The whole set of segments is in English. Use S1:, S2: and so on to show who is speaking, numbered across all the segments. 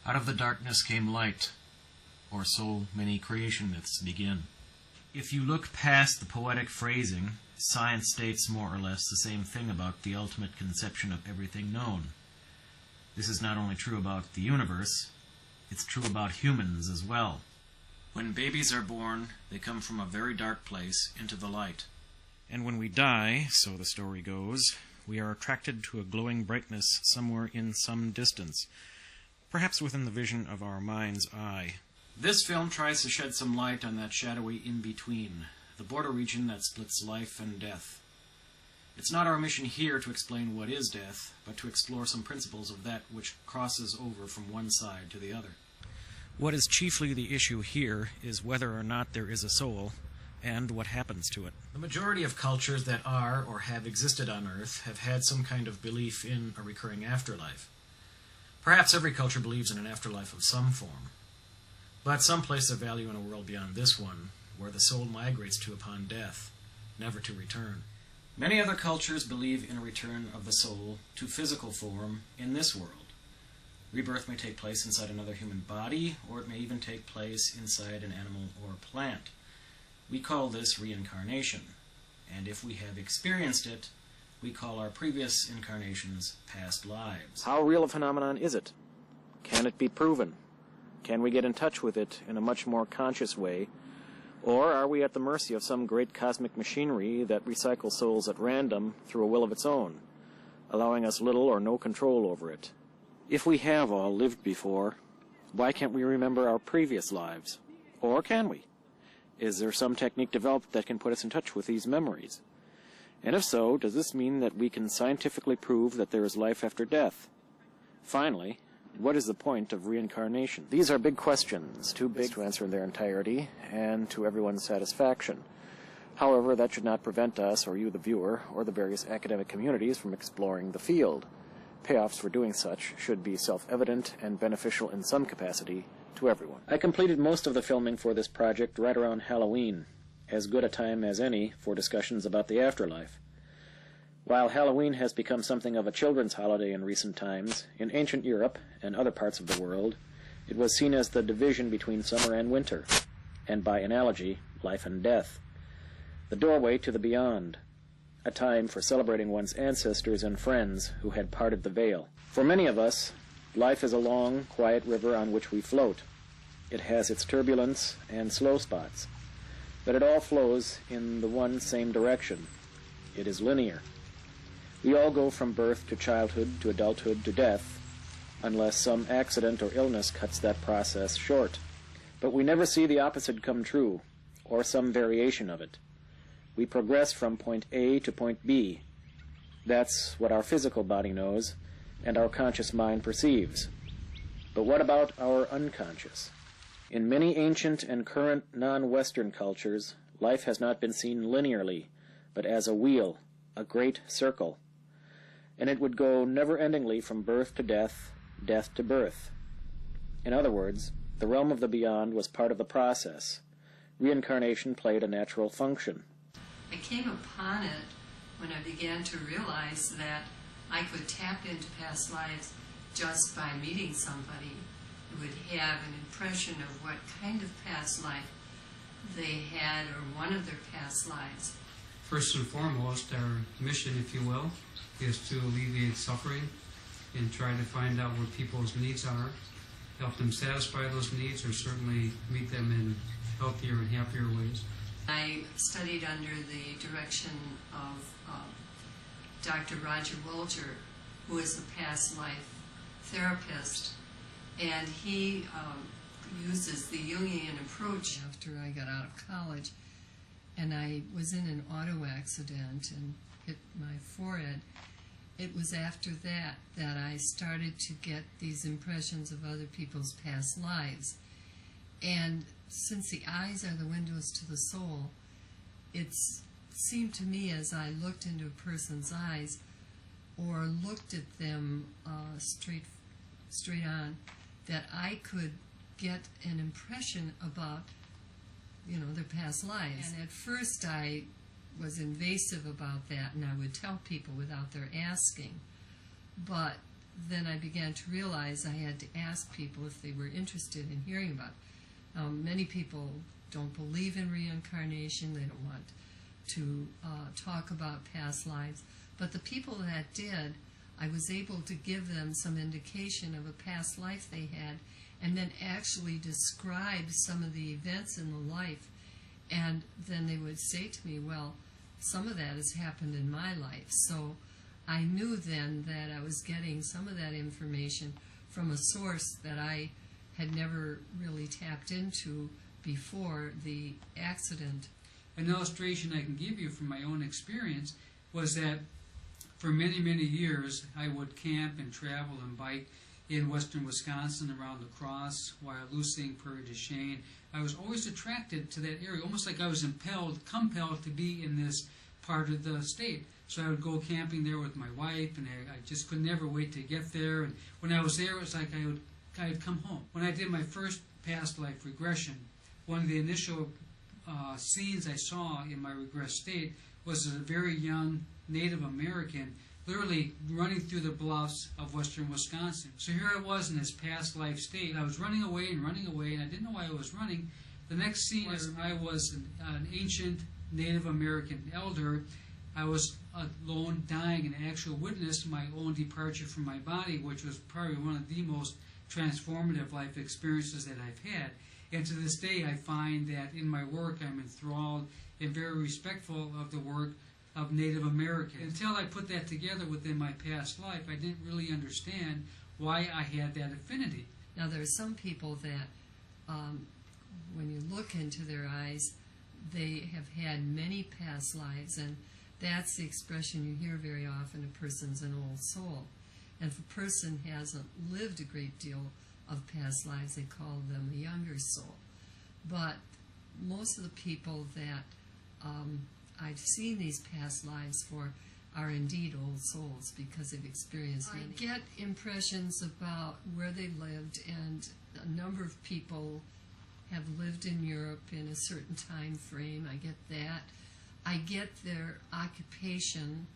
S1: Out of the darkness came light, or so many creation myths begin. If you look past the poetic phrasing, science states more or less the same thing about the ultimate conception of everything known. This is not only true about the universe, it's true about humans as well. When babies are born, they come from a very dark place into the light. And when we die, so the story goes, we are attracted to a glowing brightness somewhere in some distance, perhaps within the vision of our mind's eye. This film tries to shed some light on that shadowy in-between, the border region that splits life and death. It's not our mission here to explain what is death, but to explore some principles of that which crosses over from one side to the other. What is chiefly the issue here is whether or not there is a soul, and what happens to it. The majority of cultures that are or have existed on Earth have had some kind of belief in a recurring afterlife. Perhaps every culture believes in an afterlife of some form, but some place their value in a world beyond this one, where the soul migrates to upon death, never to return. Many other cultures believe in a return of the soul to physical form in this world. Rebirth may take place inside another human body, or it may even take place inside an animal or plant. We call this reincarnation, and if we have experienced it, we call our previous incarnations past lives.
S2: How real a phenomenon is it? Can it be proven? Can we get in touch with it in a much more conscious way? Or are we at the mercy of some great cosmic machinery that recycles souls at random through a will of its own, allowing us little or no control over it? If we have all lived before, why can't we remember our previous lives? Or can we? Is there some technique developed that can put us in touch with these memories? And if so, does this mean that we can scientifically prove that there is life after death? Finally, what is the point of reincarnation? These are big questions, too big to answer in their entirety and to everyone's satisfaction. However, that should not prevent us, or you, the viewer, or the various academic communities from exploring the field. Payoffs for doing such should be self-evident and beneficial in some capacity to everyone. I completed most of the filming for this project right around Halloween, as good a time as any for discussions about the afterlife. While Halloween has become something of a children's holiday in recent times, in ancient Europe and other parts of the world, it was seen as the division between summer and winter, and by analogy, life and death. The doorway to the beyond, a time for celebrating one's ancestors and friends who had parted the veil. For many of us, life is a long, quiet river on which we float. It has its turbulence and slow spots, but it all flows in the one same direction. It is linear. We all go from birth to childhood to adulthood to death, unless some accident or illness cuts that process short. But we never see the opposite come true, or some variation of it. We progress from point A to point B. That's what our physical body knows, and our conscious mind perceives. But what about our unconscious? In many ancient and current non-Western cultures, life has not been seen linearly, but as a wheel, a great circle. And it would go never-endingly from birth to death, death to birth. In other words, the realm of the beyond was part of the process. Reincarnation played a natural function.
S3: I came upon it when I began to realize that I could tap into past lives just by meeting somebody who would have an impression of what kind of past life they had, or one of their past lives.
S4: First and foremost, our mission, if you will, is to alleviate suffering and try to find out what people's needs are, help them satisfy those needs, or certainly meet them in healthier and happier ways.
S3: I studied under the direction of Dr. Roger Wolger, who is a past life therapist, and he uses the Jungian approach. After I got out of college, and I was in an auto accident and hit my forehead, it was after that that I started to get these impressions of other people's past lives. And since the eyes are the windows to the soul, it seemed to me as I looked into a person's eyes or looked at them straight on, that I could get an impression about, their past lives. And at first I was invasive about that, and I would tell people without their asking. But then I began to realize I had to ask people if they were interested in hearing about it. Many people don't believe in reincarnation. They don't want to talk about past lives. But the people that did, I was able to give them some indication of a past life they had, and then actually describe some of the events in the life. And then they would say to me, well, some of that has happened in my life. So I knew then that I was getting some of that information from a source that I had never really tapped into before the accident.
S4: An illustration I can give you from my own experience was that for many, many years I would camp and travel and bike in western Wisconsin around La Crosse, Wyalusing, Prairie du Chien. I was always attracted to that area, almost like I was compelled to be in this part of the state. So I would go camping there with my wife, and I just could never wait to get there. And when I was there, it was like I'd come home. When I did my first past life regression, one of the initial scenes I saw in my regressed state was a very young Native American literally running through the bluffs of western Wisconsin. So here I was in this past life state. I was running away, and I didn't know why I was running. The next scene is I was an ancient Native American elder. I was alone, dying, and actually witnessed my own departure from my body, which was probably one of the most transformative life experiences that I've had. And to this day, I find that in my work, I'm enthralled and very respectful of the work of Native Americans. Until I put that together within my past life, I didn't really understand why I had that affinity.
S3: Now, there are some people that, when you look into their eyes, they have had many past lives, and that's the expression you hear very often, a person's an old soul. And if a person hasn't lived a great deal of past lives, they call them a younger soul. But most of the people that I've seen these past lives for are indeed old souls because they've experienced many. I get impressions about where they lived, and a number of people have lived in Europe in a certain time frame. I get that. I get their occupation,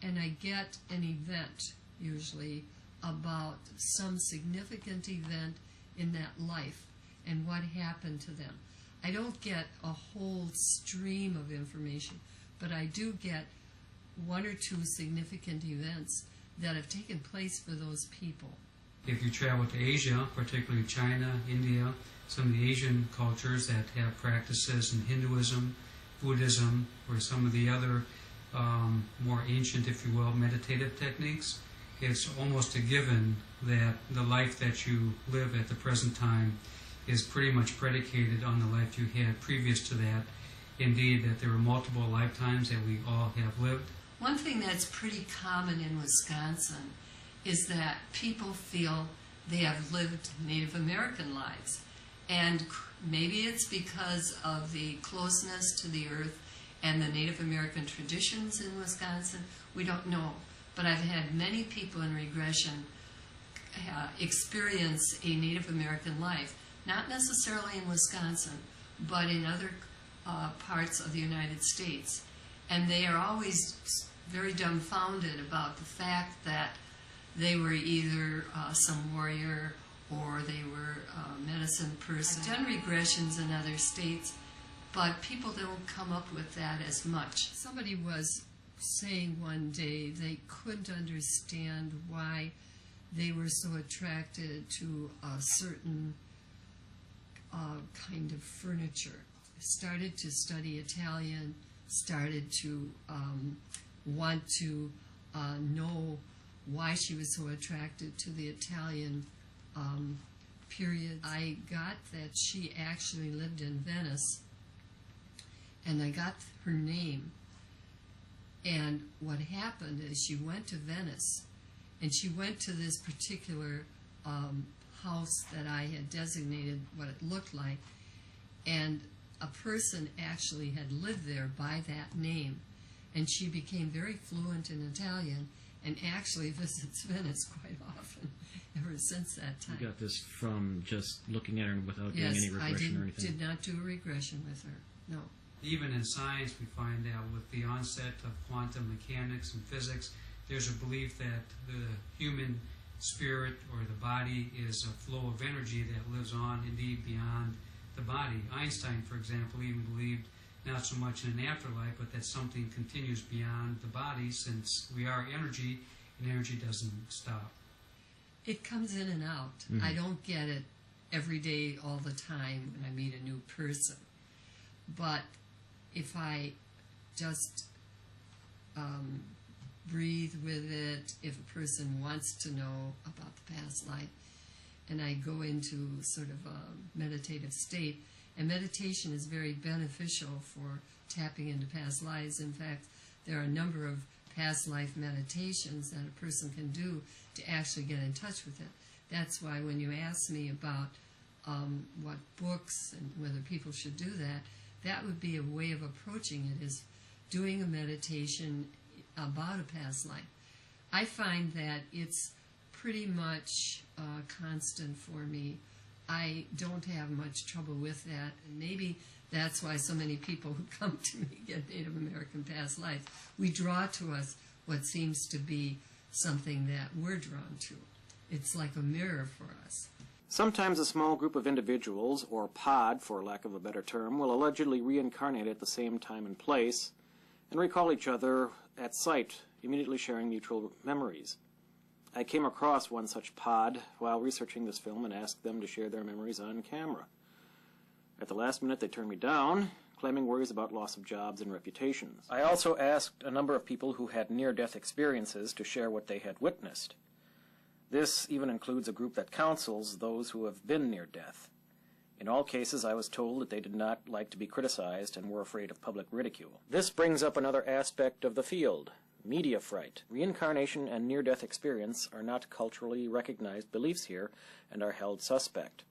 S3: and I get an event, usually, about some significant event in that life and what happened to them. I don't get a whole stream of information, but I do get one or two significant events that have taken place for those people.
S4: If you travel to Asia, particularly China, India, some of the Asian cultures that have practices in Hinduism, Buddhism, or some of the other more ancient, if you will, meditative techniques, it's almost a given that the life that you live at the present time is pretty much predicated on the life you had previous to that. Indeed, that there are multiple lifetimes that we all have lived.
S3: One thing that's pretty common in Wisconsin is that people feel they have lived Native American lives. And maybe it's because of the closeness to the earth and the Native American traditions in Wisconsin. We don't know. But I've had many people in regression experience a Native American life, not necessarily in Wisconsin, but in other parts of the United States. And they are always very dumbfounded about the fact that they were either some warrior or they were a medicine person. I've done regressions in other states, but people don't come up with that as much. Somebody was saying one day they couldn't understand why they were so attracted to a certain kind of furniture. Started to study Italian, started to want to know why she was so attracted to the Italian period. I got that she actually lived in Venice, and I got her name. And what happened is she went to Venice, and she went to this particular house that I had designated what it looked like, and a person actually had lived there by that name, and she became very fluent in Italian and actually visits Venice quite often ever since that time.
S1: You got this from just looking at her without doing any regression or anything?
S3: Yes, I did not do a regression with her, no.
S4: Even in science, we find out with the onset of quantum mechanics and physics, there's a belief that the human spirit or the body is a flow of energy that lives on indeed beyond the body. Einstein, for example, even believed not so much in an afterlife, but that something continues beyond the body, since we are energy, and energy doesn't stop.
S3: It comes in and out.
S1: Mhm.
S3: I don't get it every day, all the time, when I meet a new person. But if I just breathe with it, if a person wants to know about the past life, and I go into sort of a meditative state, and meditation is very beneficial for tapping into past lives. In fact, there are a number of past life meditations that a person can do to actually get in touch with it. That's why when you ask me about what books and whether people should do that, that would be a way of approaching it, is doing a meditation about a past life. I find that it's pretty much constant for me. I don't have much trouble with that, and maybe that's why so many people who come to me get Native American past life. We draw to us what seems to be something that we're drawn to. It's like a mirror for us.
S2: Sometimes a small group of individuals, or pod for lack of a better term, will allegedly reincarnate at the same time and place and recall each other at sight, immediately sharing mutual memories. I came across one such pod while researching this film and asked them to share their memories on camera. At the last minute, they turned me down, claiming worries about loss of jobs and reputations. I also asked a number of people who had near-death experiences to share what they had witnessed. This even includes a group that counsels those who have been near death. In all cases, I was told that they did not like to be criticized and were afraid of public ridicule. This brings up another aspect of the field: media fright. Reincarnation and near-death experience are not culturally recognized beliefs here and are held suspect.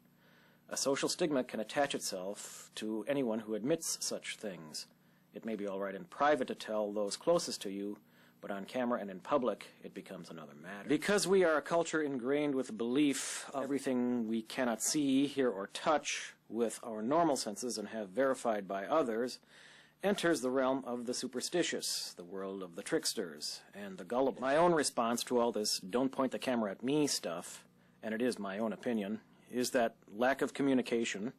S2: A social stigma can attach itself to anyone who admits such things. It may be all right in private to tell those closest to you, but on camera and in public, it becomes another matter. Because we are a culture ingrained with the belief of everything we cannot see, hear, or touch with our normal senses and have verified by others, enters the realm of the superstitious, the world of the tricksters, and the gullible. My own response to all this "don't point the camera at me" stuff, and it is my own opinion, is that lack of communication,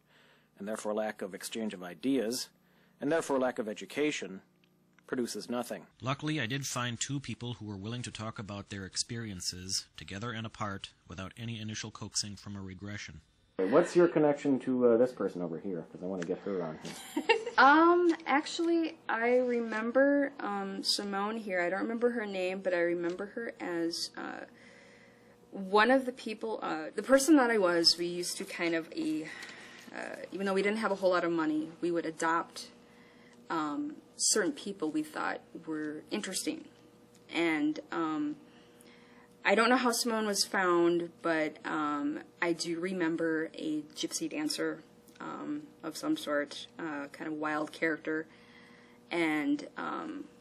S2: and therefore lack of exchange of ideas, and therefore lack of education, produces nothing.
S1: Luckily, I did find two people who were willing to talk about their experiences, together and apart, without any initial coaxing from a regression.
S2: What's your connection to this person over here? Because I want to get her on here.
S5: Actually, I remember Simone here. I don't remember her name, but I remember her as one of the people, the person that I was. We used to kind of, even though we didn't have a whole lot of money, we would adopt certain people we thought were interesting. And I don't know how Simone was found, but I do remember a gypsy dancer of some sort, kind of wild character. And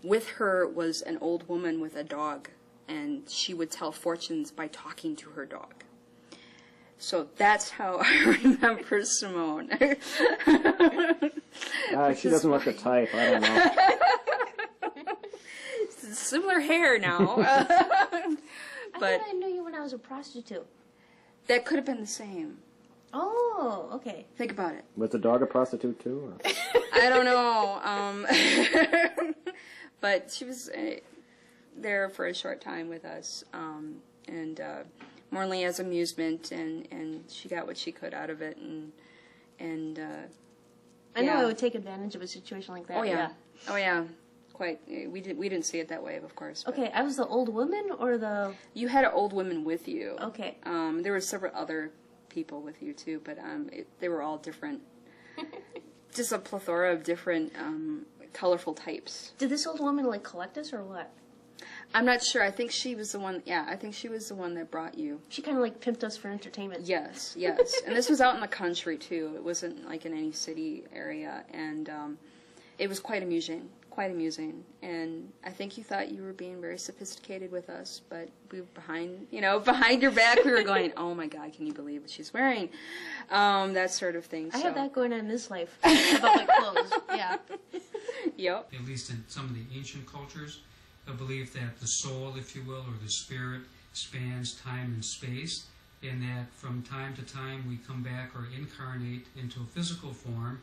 S5: with her was an old woman with a dog, and she would tell fortunes by talking to her dog. So that's how I remember Simone.
S2: She doesn't look the type. I don't know.
S5: Similar hair now.
S6: But I thought I knew you when I was a prostitute.
S5: That could have been the same.
S6: Oh, okay.
S5: Think about it.
S2: Was the dog a prostitute too? Or?
S5: I don't know. But she was there for a short time with us, and more only as amusement, and she got what she could out of it, and
S6: I know I would take advantage of a situation like that.
S5: Oh yeah. Oh yeah. Quite. We didn't see it that way, of course.
S6: Okay, I was the old woman or the...
S5: You had an old woman with you.
S6: Okay.
S5: There were several other people with you too, but they were all different. Just a plethora of different colorful types.
S6: Did this old woman like collect us or what?
S5: I'm not sure. I think she was the one. Yeah, I think she was the one that brought you.
S6: She kind of like pimped us for entertainment.
S5: Yes. And this was out in the country too. It wasn't like in any city area, and it was quite amusing. And I think you thought you were being very sophisticated with us, but we were behind your back, we were going, "Oh my God, can you believe what she's wearing?" That sort of thing.
S6: I have that going on in this life about my clothes. Yeah.
S5: Yep.
S4: At least in some of the ancient cultures, the belief that the soul, if you will, or the spirit, spans time and space, and that from time to time we come back or incarnate into a physical form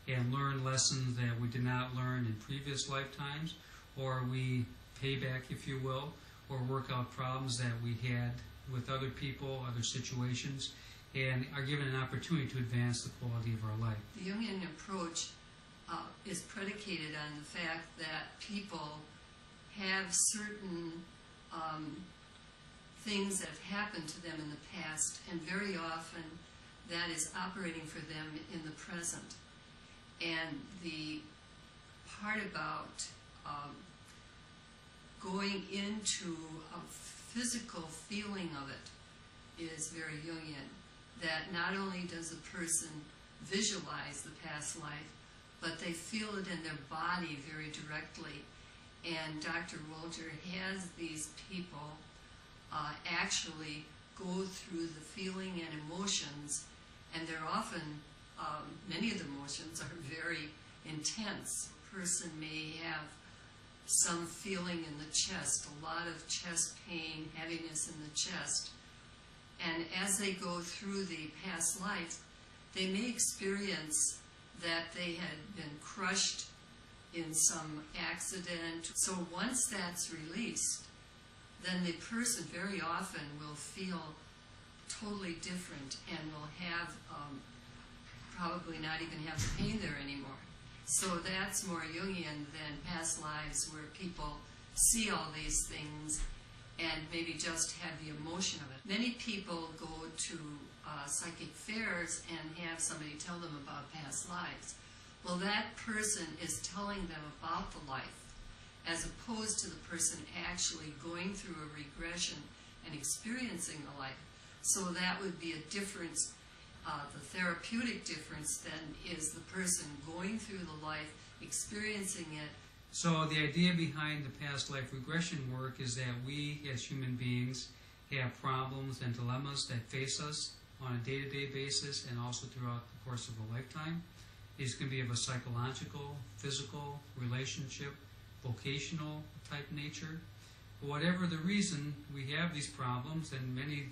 S4: and learn lessons that we did not learn in previous lifetimes, or we pay back, if you will, or work out problems that we had with other people, other situations, and are given an opportunity to advance the quality of our life.
S3: The Jungian approach is predicated on the fact that people have certain things that have happened to them in the past, and very often that is operating for them in the present. And the part about going into a physical feeling of it is very Jungian, that not only does a person visualize the past life, but they feel it in their body very directly. And Dr. Wolter has these people actually go through the feeling and emotions, and they're often, many of the emotions are very intense. A person may have some feeling in the chest, a lot of chest pain, heaviness in the chest. And as they go through the past life, they may experience that they had been crushed in some accident. So once that's released, then the person very often will feel totally different and will have probably not even have the pain there anymore. So that's more Jungian than past lives where people see all these things and maybe just have the emotion of it. Many people go to psychic fairs and have somebody tell them about past lives. Well, that person is telling them about the life, as opposed to the person actually going through a regression and experiencing the life. So that would be a difference. The therapeutic difference then is the person going through the life, experiencing it.
S4: So the idea behind the past life regression work is that we as human beings have problems and dilemmas that face us on a day-to-day basis and also throughout the course of a lifetime. These can be of a psychological, physical, relationship, vocational type nature. But whatever the reason, we have these problems, and many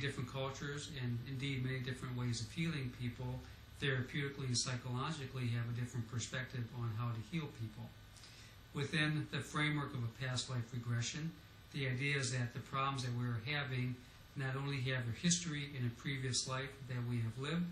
S4: different cultures and indeed many different ways of healing people therapeutically and psychologically have a different perspective on how to heal people. Within the framework of a past life regression, the idea is that the problems that we're having not only have their history in a previous life that we have lived,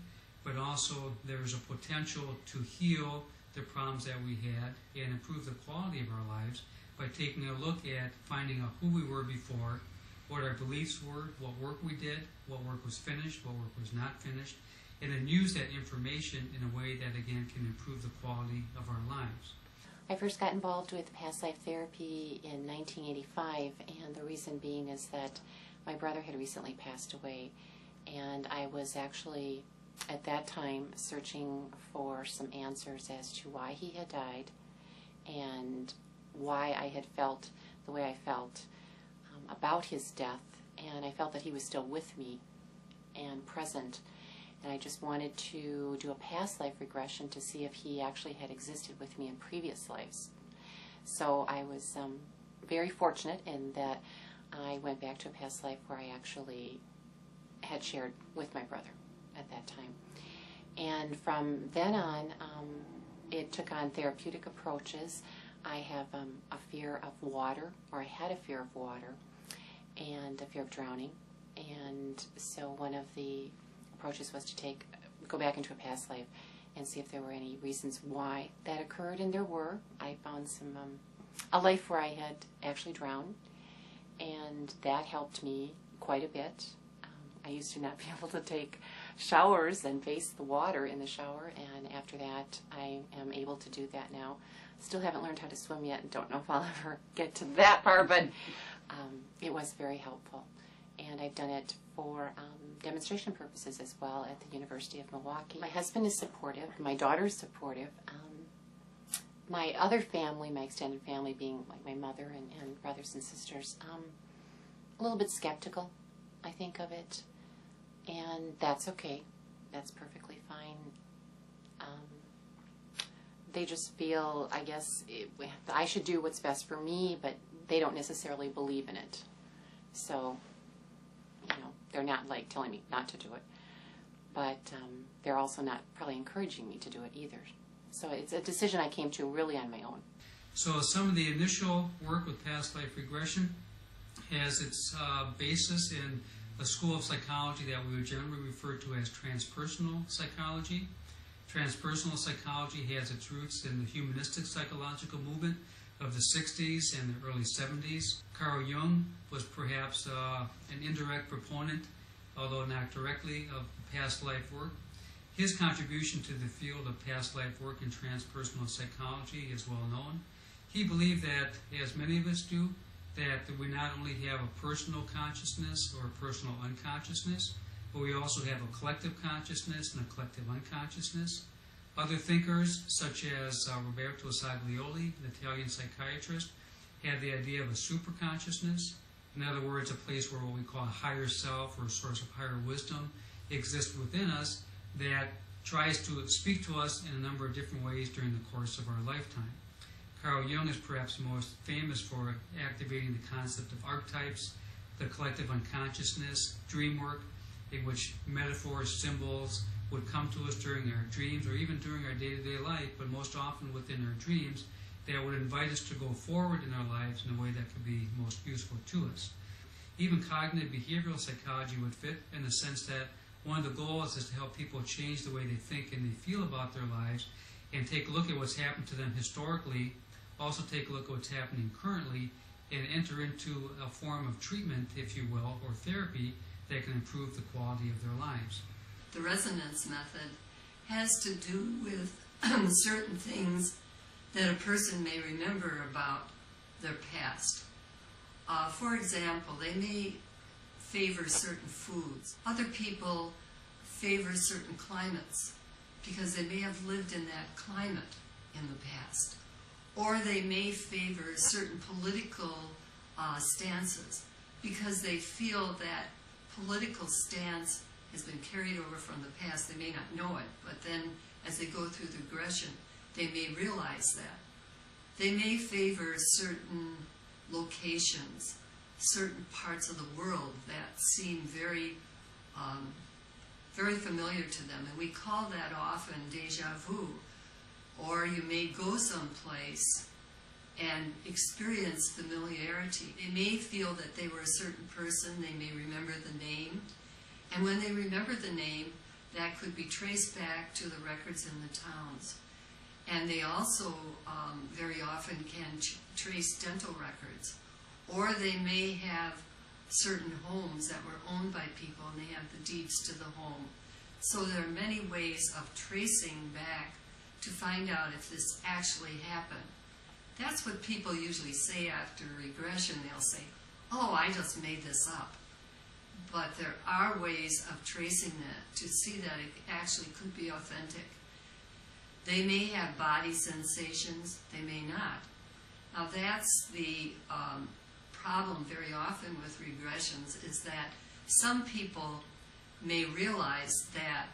S4: but also there's a potential to heal the problems that we had and improve the quality of our lives by taking a look at finding out who we were before, what our beliefs were, what work we did, what work was finished, what work was not finished, and then use that information in a way that, again, can improve the quality of our lives.
S7: I first got involved with past life therapy in 1985, and the reason being is that my brother had recently passed away, and I was actually, at that time, searching for some answers as to why he had died and why I had felt the way I felt about his death, and I felt that he was still with me and present, and I just wanted to do a past life regression to see if he actually had existed with me in previous lives. So I was very fortunate in that I went back to a past life where I actually had shared with my brother at that time. And from then on, it took on therapeutic approaches. I have a fear of water, or I had a fear of water, and a fear of drowning. And so one of the approaches was to go back into a past life and see if there were any reasons why that occurred, and there were. I found a life where I had actually drowned, and that helped me quite a bit. I used to not be able to take showers and face the water in the shower, and after that I am able to do that now. Still haven't learned how to swim yet and don't know if I'll ever get to that part, but it was very helpful. And I've done it for demonstration purposes as well at the University of Milwaukee. My husband is supportive. My daughter is supportive. My other family, my extended family being like my mother and brothers and sisters, a little bit skeptical, I think, of it. And that's okay. That's perfectly fine. They just feel, I guess, I should do what's best for me, but they don't necessarily believe in it. So they're not like telling me not to do it, but they're also not probably encouraging me to do it either. So it's a decision I came to really on my own.
S4: So some of the initial work with past life regression has its basis in a school of psychology that we would generally refer to as transpersonal psychology. Transpersonal psychology has its roots in the humanistic psychological movement of the 60s and the early 70s. Carl Jung was perhaps an indirect proponent, although not directly, of past life work. His contribution to the field of past life work in transpersonal psychology is well known. He believed that, as many of us do, that we not only have a personal consciousness or a personal unconsciousness, but we also have a collective consciousness and a collective unconsciousness. Other thinkers, such as Roberto Saglioli, an Italian psychiatrist, had the idea of a superconsciousness. In other words, a place where what we call a higher self or a source of higher wisdom exists within us that tries to speak to us in a number of different ways during the course of our lifetime. Carl Jung is perhaps most famous for activating the concept of archetypes, the collective unconsciousness, dream work, in which metaphors, symbols would come to us during our dreams or even during our day-to-day life, but most often within our dreams, that would invite us to go forward in our lives in a way that could be most useful to us. Even cognitive behavioral psychology would fit in the sense that one of the goals is to help people change the way they think and they feel about their lives and take a look at what's happened to them historically, also take a look at what's happening currently, and enter into a form of treatment, if you will, or therapy that can improve the quality of their lives.
S3: The resonance method has to do with certain things that a person may remember about their past. For example, they may favor certain foods. Other people favor certain climates because they may have lived in that climate in the past. Or they may favor certain political stances because they feel that political stance has been carried over from the past. They may not know it, but then as they go through the regression, they may realize that. They may favor certain locations, certain parts of the world that seem very, very familiar to them, and we call that often déjà vu. Or you may go someplace and experience familiarity. They may feel that they were a certain person, they may remember the name, and when they remember the name, that could be traced back to the records in the towns. And they also very often can trace dental records. Or they may have certain homes that were owned by people and they have the deeds to the home. So there are many ways of tracing back to find out if this actually happened. That's what people usually say after regression. They'll say, oh, I just made this up. But there are ways of tracing that to see that it actually could be authentic. They may have body sensations, they may not. Now that's the problem very often with regressions, is that some people may realize that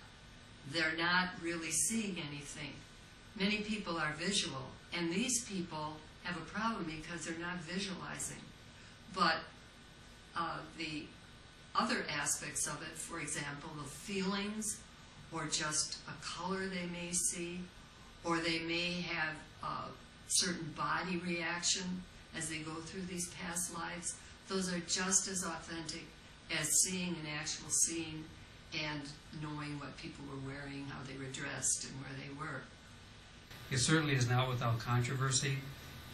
S3: they're not really seeing anything. Many people are visual, and these people have a problem because they're not visualizing. But the other aspects of it, for example, the feelings, or just a color they may see, or they may have a certain body reaction as they go through these past lives, those are just as authentic as seeing an actual scene and knowing what people were wearing, how they were dressed, and where they were.
S4: It certainly is not without controversy.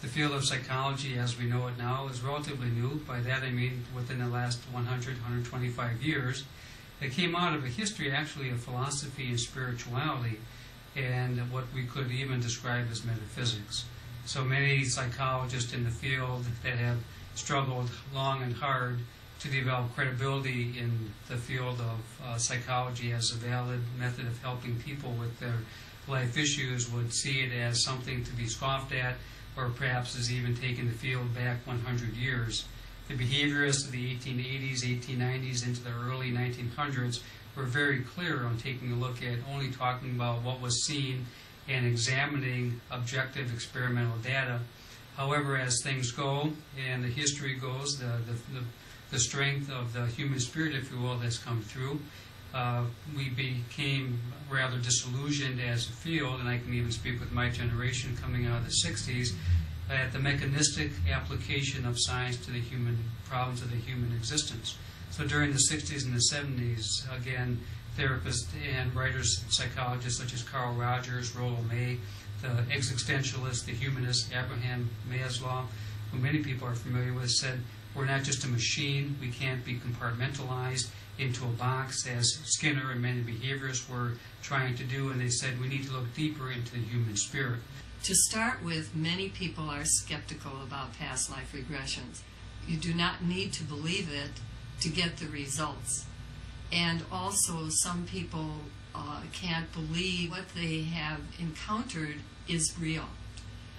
S4: The field of psychology as we know it now is relatively new. By that I mean within the last 100, 125 years. It came out of a history actually of philosophy and spirituality and what we could even describe as metaphysics. So many psychologists in the field that have struggled long and hard to develop credibility in the field of psychology as a valid method of helping people with their life issues would see it as something to be scoffed at, or perhaps has even taken the field back 100 years. The behaviorists of the 1880s, 1890s, into the early 1900s were very clear on taking a look at only talking about what was seen and examining objective experimental data. However, as things go and the history goes, the the strength of the human spirit, if you will, that's come through. We became rather disillusioned as a field, and I can even speak with my generation coming out of the 60s, at the mechanistic application of science to the human problems of the human existence. So during the 60s and the 70s, again, therapists and writers, psychologists such as Carl Rogers, Rollo May, the existentialist, the humanist, Abraham Maslow, who many people are familiar with, said, we're not just a machine, we can't be compartmentalized into a box, as Skinner and many behaviorists were trying to do, and they said we need to look deeper into the human spirit.
S3: To start with, many people are skeptical about past life regressions. You do not need to believe it to get the results. And also, some people can't believe what they have encountered is real.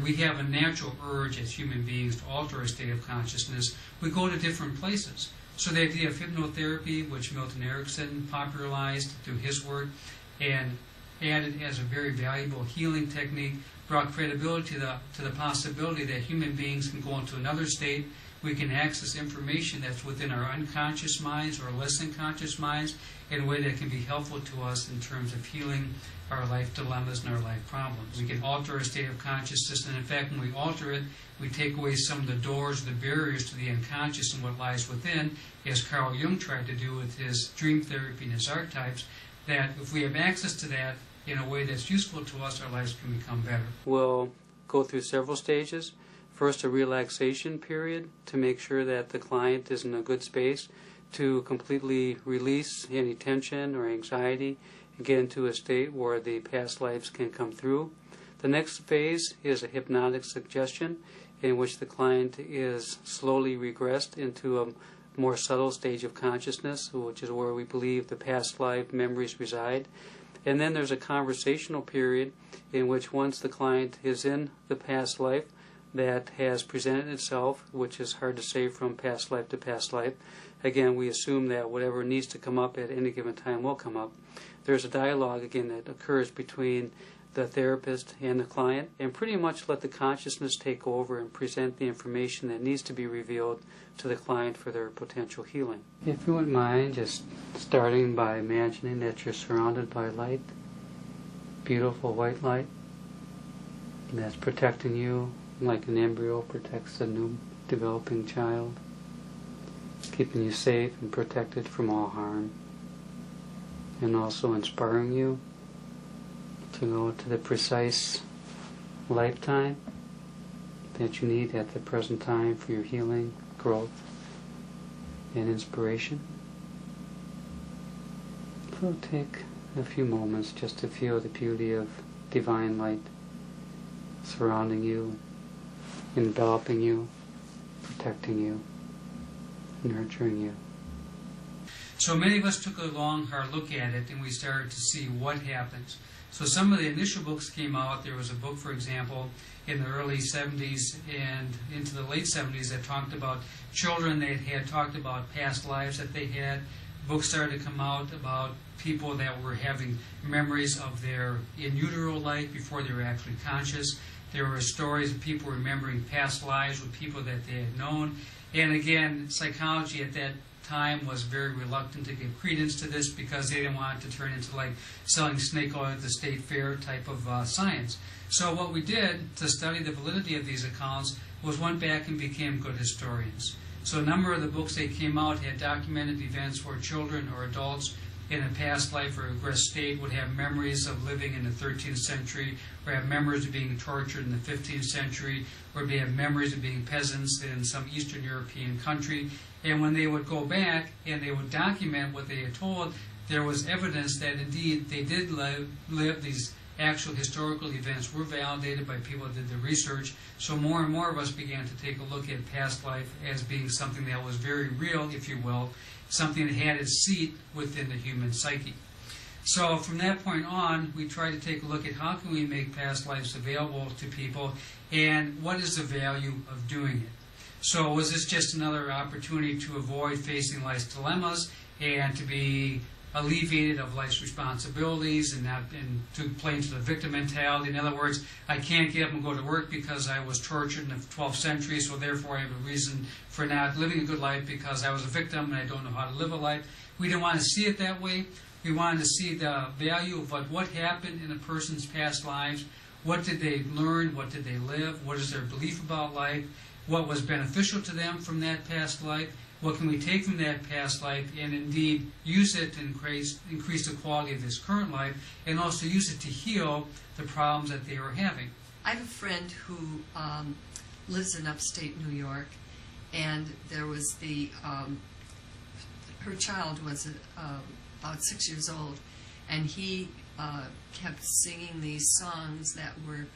S4: We have a natural urge as human beings to alter our state of consciousness. We go to different places. So the idea of hypnotherapy, which Milton Erickson popularized through his work and added as a very valuable healing technique, brought credibility to the possibility that human beings can go into another state. We can access information that's within our unconscious minds or less than conscious minds in a way that can be helpful to us in terms of healing our life dilemmas and our life problems. We can alter our state of consciousness, and in fact, when we alter it, we take away some of the doors, the barriers to the unconscious and what lies within, as Carl Jung tried to do with his dream therapy and his archetypes, that if we have access to that in a way that's useful to us, our lives can become better. We'll go through several stages. First, a relaxation period to make sure that the client is in a good space to completely release any tension or anxiety and get into a state where the past lives can come through. The next phase is a hypnotic suggestion in which the client is slowly regressed into a more subtle stage of consciousness, which is where we believe the past life memories reside. And then there's a conversational period in which once the client is in the past life that has presented itself, which is hard to say from past life to past life, again, we assume that whatever needs to come up at any given time will come up. There's a dialogue, again, that occurs between the therapist and the client, and pretty much let the consciousness take over and present the information that needs to be revealed to the client for their potential healing. If you wouldn't mind just starting by imagining that you're surrounded by light, beautiful white light, that's protecting you like an embryo protects a new developing child, keeping you safe and protected from all harm, and also inspiring you to go to the precise lifetime that you need at the present time for your healing, growth, and inspiration. So take a few moments just to feel the beauty of divine light surrounding you, enveloping you, protecting you, nurturing you. So many of us took a long, hard look at it, and we started to see what happens. So some of the initial books came out. There was a book, for example, in the early 70s and into the late 70s that talked about children that had talked about past lives that they had. Books started to come out about people that were having memories of their in utero life before they were actually conscious. There were stories of people remembering past lives with people that they had known. And again, psychology at that time was very reluctant to give credence to this because they didn't want it to turn into like selling snake oil at the state fair type of science. So what we did to study the validity of these accounts was went back and became good historians. So a number of the books that came out had documented events where children or adults in a past life or regressed state would have memories of living in the 13th century, or have memories of being tortured in the 15th century, or they have memories of being peasants in some Eastern European country. And when they would go back and they would document what they had told, there was evidence that indeed they did live these actual historical events were validated by people that did the research. So more and more of us began to take a look at past life as being something that was very real, if you will, something that had its seat within the human psyche. So from that point on, we tried to take a look at how can we make past lives available to people, and what is the value of doing it. So was this just another opportunity to avoid facing life's dilemmas and to be alleviated of life's responsibilities and to play into the victim mentality. In other words, I can't get up and go to work because I was tortured in the 12th century, so therefore I have a reason for not living a good life because I was a victim and I don't know how to live a life. We didn't want to see it that way. We wanted to see the value of what happened in a person's past lives. What did they learn? What did they live? What is their belief about life? What was beneficial to them from that past life? What can we take from that past life and indeed use it to increase the quality of this current life, and also use it to heal the problems that they were having?
S3: I have a friend who lives in upstate New York, and there was her child was about 6 years old, and he kept singing these songs that were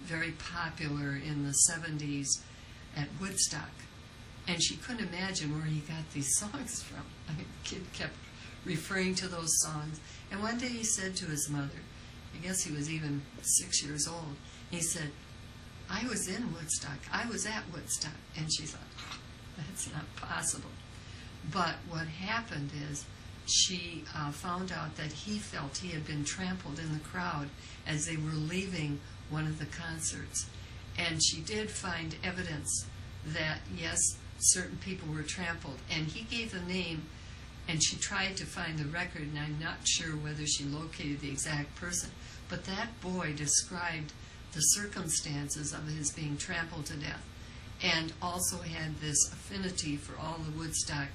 S3: very popular in the 70s at Woodstock. And she couldn't imagine where he got these songs from. I mean, the kid kept referring to those songs. And one day he said to his mother, I guess he was even 6 years old, he said, I was in Woodstock. I was at Woodstock. And she thought, oh, that's not possible. But what happened is she found out that he felt he had been trampled in the crowd as they were leaving one of the concerts. And she did find evidence that, yes, certain people were trampled. And he gave the name, and she tried to find the record, and I'm not sure whether she located the exact person. But that boy described the circumstances of his being trampled to death, and also had this affinity for all the Woodstock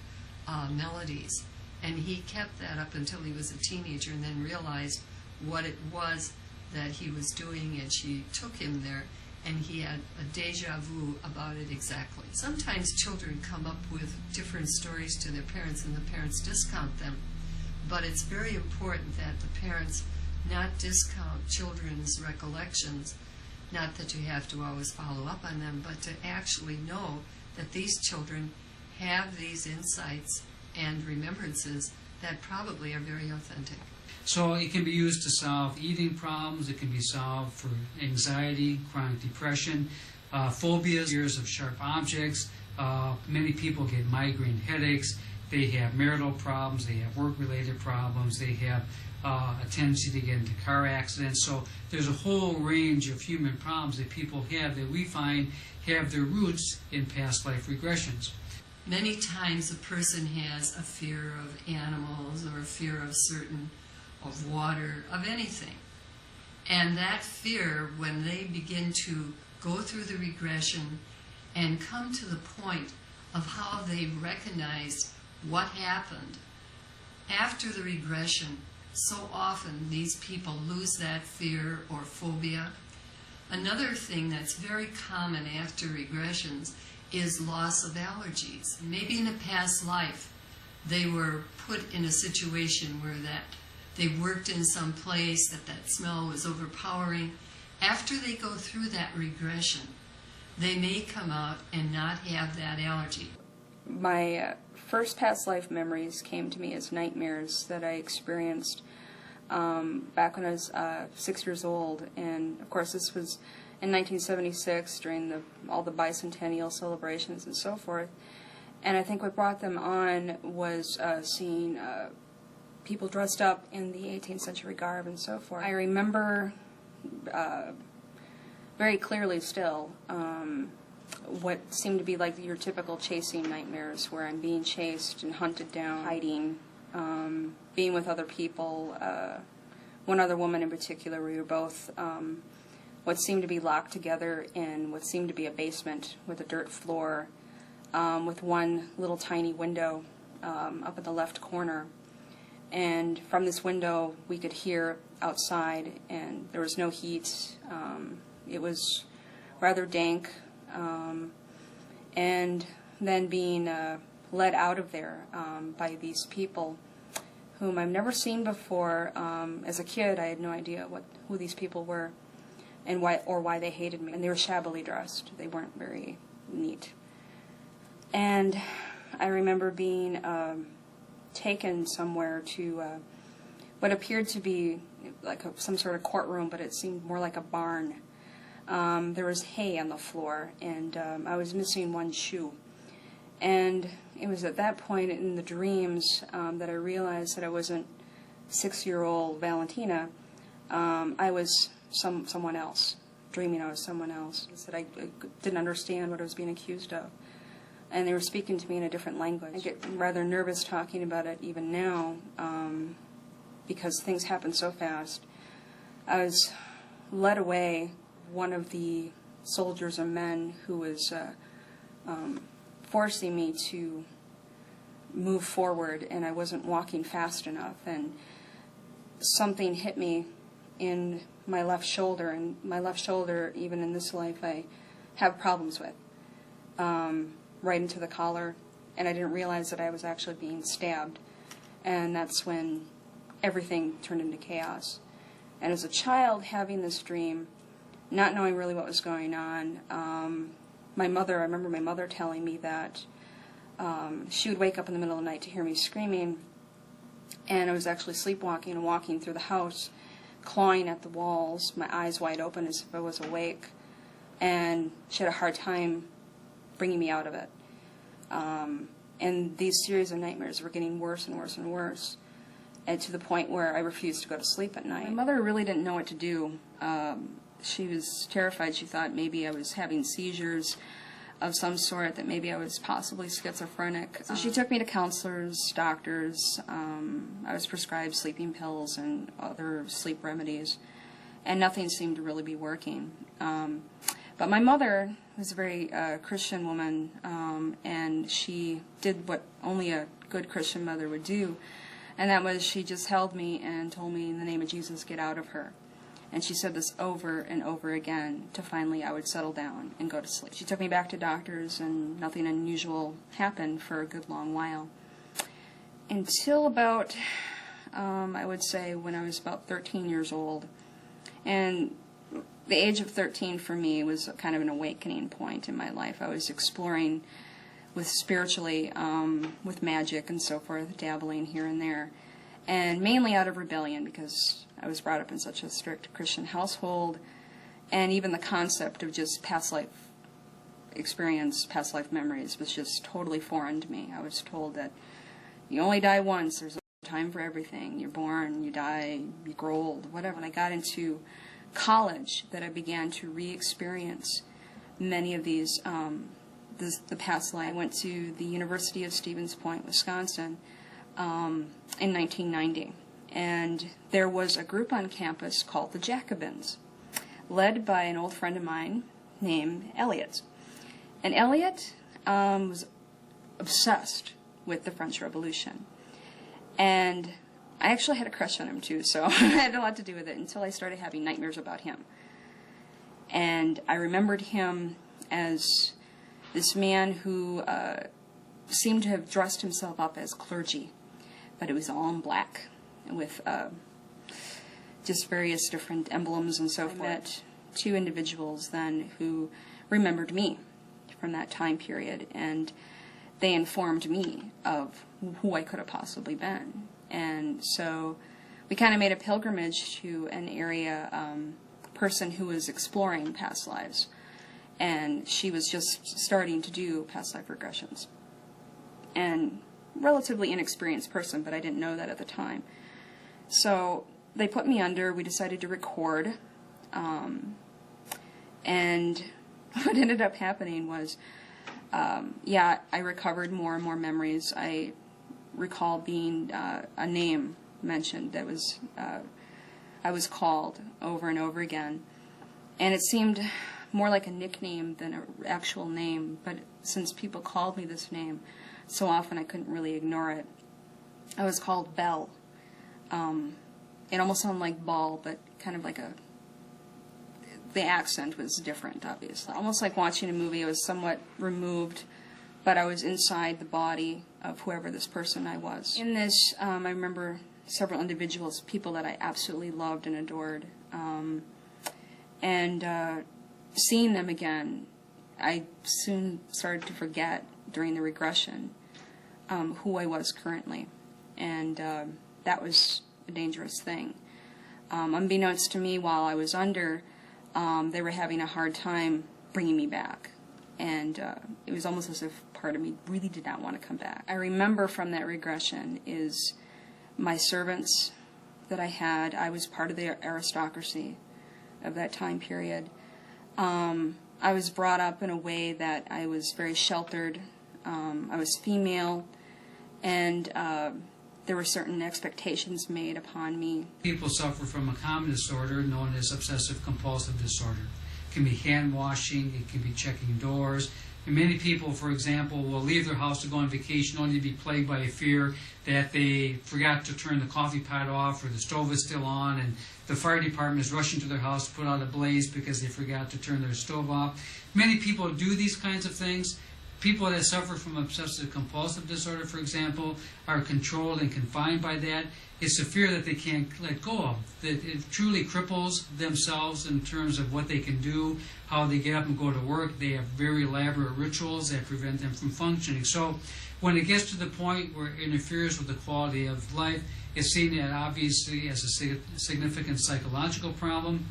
S3: melodies. And he kept that up until he was a teenager, and then realized what it was that he was doing, and she took him there, and he had a deja vu about it exactly. Sometimes children come up with different stories to their parents, and the parents discount them. But it's very important that the parents not discount children's recollections, not that you have to always follow up on them, but to actually know that these children have these insights and remembrances that probably are very authentic.
S4: So it can be used to solve eating problems. It can be solved for anxiety, chronic depression, phobias, fears of sharp objects. Many people get migraine headaches. They have marital problems. They have work-related problems. They have a tendency to get into car accidents. So there's a whole range of human problems that people have that we find have their roots in past life regressions.
S3: Many times a person has a fear of animals or a fear of water, of anything. And that fear, when they begin to go through the regression and come to the point of how they recognize what happened after the regression, so often these people lose that fear or phobia. Another thing that's very common after regressions is loss of allergies. Maybe in a past life they were put in a situation where that they worked in some place that smell was overpowering. After they go through that regression, they may come out and not have that allergy.
S5: My first past life memories came to me as nightmares that I experienced back when I was 6 years old. And of course this was in 1976 during all the bicentennial celebrations and so forth. And I think what brought them on was seeing people dressed up in the 18th century garb and so forth. I remember very clearly still what seemed to be like your typical chasing nightmares, where I'm being chased and hunted down, hiding, being with other people. One other woman in particular, we were both what seemed to be locked together in what seemed to be a basement with a dirt floor, with one little tiny window up in the left corner. And from this window we could hear outside, and there was no heat. It was rather dank, and then being led out of there by these people whom I've never seen before. As a kid, I had no idea who these people were and why they hated me. And they were shabbily dressed. They weren't very neat. And I remember being taken somewhere to what appeared to be like some sort of courtroom, but it seemed more like a barn. There was hay on the floor, and I was missing one shoe. And it was at that point in the dreams that I realized that I wasn't 6-year-old Valentina. I was someone else, dreaming I was someone else. That I didn't understand what I was being accused of. And they were speaking to me in a different language. I get rather nervous talking about it even now because things happen so fast. I was led away. One of the soldiers or men who was forcing me to move forward, and I wasn't walking fast enough, and something hit me in my left shoulder, and my left shoulder, even in this life, I have problems with, right into the collar, and I didn't realize that I was actually being stabbed, and that's when everything turned into chaos. And as a child, having this dream, not knowing really what was going on, I remember my mother telling me that she would wake up in the middle of the night to hear me screaming, and I was actually sleepwalking and walking through the house, clawing at the walls, my eyes wide open as if I was awake, and she had a hard time bringing me out of it. And these series of nightmares were getting worse and worse and worse, and to the point where I refused to go to sleep at night. My mother really didn't know what to do. She was terrified. She thought maybe I was having seizures of some sort, that maybe I was possibly schizophrenic. So she took me to counselors, doctors. I was prescribed sleeping pills and other sleep remedies, and nothing seemed to really be working. But my mother was a very Christian woman, and she did what only a good Christian mother would do, and that was she just held me and told me, in the name of Jesus, get out of her. And she said this over and over again to finally I would settle down and go to sleep. She took me back to doctors, and nothing unusual happened for a good long while. Until about, I would say, when I was about 13 years old. And the age of 13 for me was kind of an awakening point in my life. I was exploring with spiritually, with magic and so forth, dabbling here and there. And mainly out of rebellion, because I was brought up in such a strict Christian household, and even the concept of just past life experience, past life memories, was just totally foreign to me. I was told that you only die once, there's a time for everything. You're born, you die, you grow old, whatever. When I got into college, that I began to re-experience many of these, the past life. I went to the University of Stevens Point, Wisconsin, in 1990. And there was a group on campus called the Jacobins, led by an old friend of mine named Elliot. And Elliot was obsessed with the French Revolution. And I actually had a crush on him, too, so I had a lot to do with it until I started having nightmares about him. And I remembered him as this man who seemed to have dressed himself up as clergy, but it was all in black, with just various different emblems and so forth. I met two individuals then who remembered me from that time period, and they informed me of who I could have possibly been. And so we kind of made a pilgrimage to an area person who was exploring past lives, and she was just starting to do past life regressions. And relatively inexperienced person, but I didn't know that at the time. So they put me under, we decided to record, and what ended up happening was, I recovered more and more memories. I recall being a name mentioned that was, I was called over and over again, and it seemed more like a nickname than an actual name, but since people called me this name so often I couldn't really ignore it. I was called Belle. It almost sounded like ball, but kind of like the accent was different, obviously. Almost like watching a movie. I was somewhat removed, but I was inside the body of whoever this person I was. In this, I remember several individuals, people that I absolutely loved and adored, and seeing them again, I soon started to forget during the regression who I was currently, and that was a dangerous thing. Unbeknownst to me, while I was under, they were having a hard time bringing me back, and it was almost as if part of me really did not want to come back. I remember from that regression is my servants that I had. I was part of the aristocracy of that time period. I was brought up in a way that I was very sheltered. I was female, and there were certain expectations made upon me.
S4: People suffer from a common disorder known as obsessive-compulsive disorder. It can be hand washing, it can be checking doors. And many people, for example, will leave their house to go on vacation only to be plagued by a fear that they forgot to turn the coffee pot off or the stove is still on, and the fire department is rushing to their house to put out a blaze because they forgot to turn their stove off. Many people do these kinds of things. People that suffer from obsessive-compulsive disorder, for example, are controlled and confined by that. It's a fear that they can't let go of, that it truly cripples themselves in terms of what they can do, how they get up and go to work. They have very elaborate rituals that prevent them from functioning. So when it gets to the point where it interferes with the quality of life, it's seen obviously as a significant psychological problem.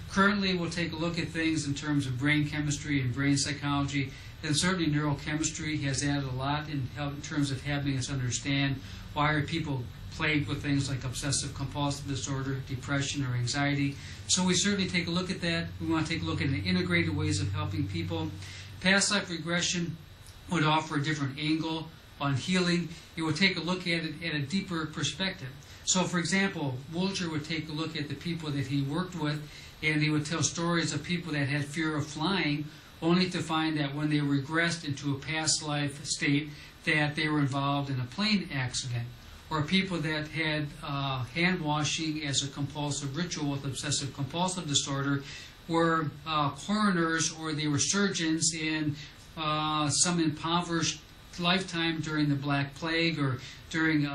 S4: Currently, we'll take a look at things in terms of brain chemistry and brain psychology, and certainly neurochemistry has added a lot in terms of having us understand why are people plagued with things like obsessive-compulsive disorder, depression, or anxiety. So we certainly take a look at that. We want to take a look at the integrated ways of helping people. Past life regression would offer a different angle on healing. It would take a look at it at a deeper perspective. So, for example, Wolter would take a look at the people that he worked with, and he would tell stories of people that had fear of flying, only to find that when they regressed into a past life state, that they were involved in a plane accident. Or people that had hand washing as a compulsive ritual with obsessive compulsive disorder were coroners, or they were surgeons in some impoverished lifetime during the Black Plague or during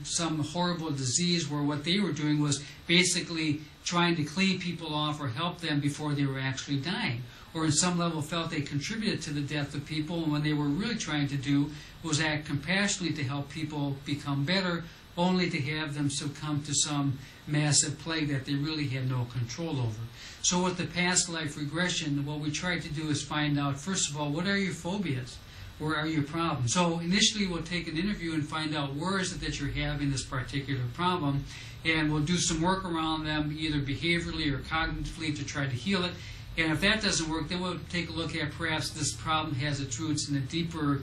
S4: some horrible disease, where what they were doing was basically trying to clean people off or help them before they were actually dying, or in some level felt they contributed to the death of people, and what they were really trying to do was act compassionately to help people become better, only to have them succumb to some massive plague that they really had no control over. So with the past life regression, what we try to do is find out, first of all, what are your phobias? Where are your problems? So initially we'll take an interview and find out where is it that you're having this particular problem, and we'll do some work around them, either behaviorally or cognitively, to try to heal it. And if that doesn't work, then we'll take a look at perhaps this problem has its roots in a deeper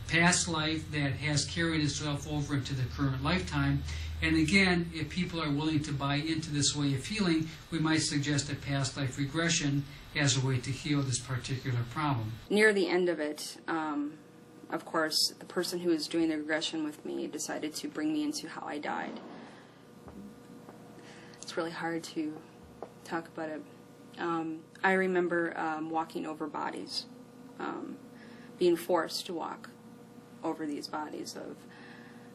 S4: past life that has carried itself over into the current lifetime. And again, if people are willing to buy into this way of healing, we might suggest a past life regression as a way to heal this particular problem.
S5: Near the end of it, of course, the person who was doing the regression with me decided to bring me into how I died. It's really hard to talk about it. I remember walking over bodies, being forced to walk over these bodies of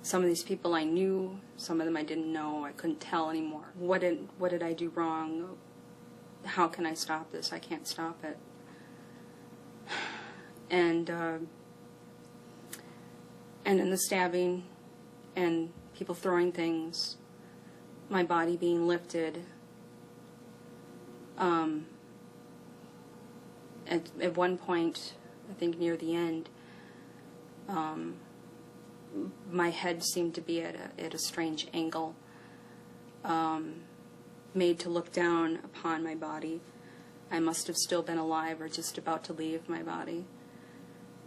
S5: some of these people I knew, some of them I didn't know. I couldn't tell anymore. What did I do wrong? How can I stop this? I can't stop it. And then the stabbing and people throwing things, my body being lifted. At one point, I think near the end, my head seemed to be at a strange angle, made to look down upon my body. I must have still been alive or just about to leave my body,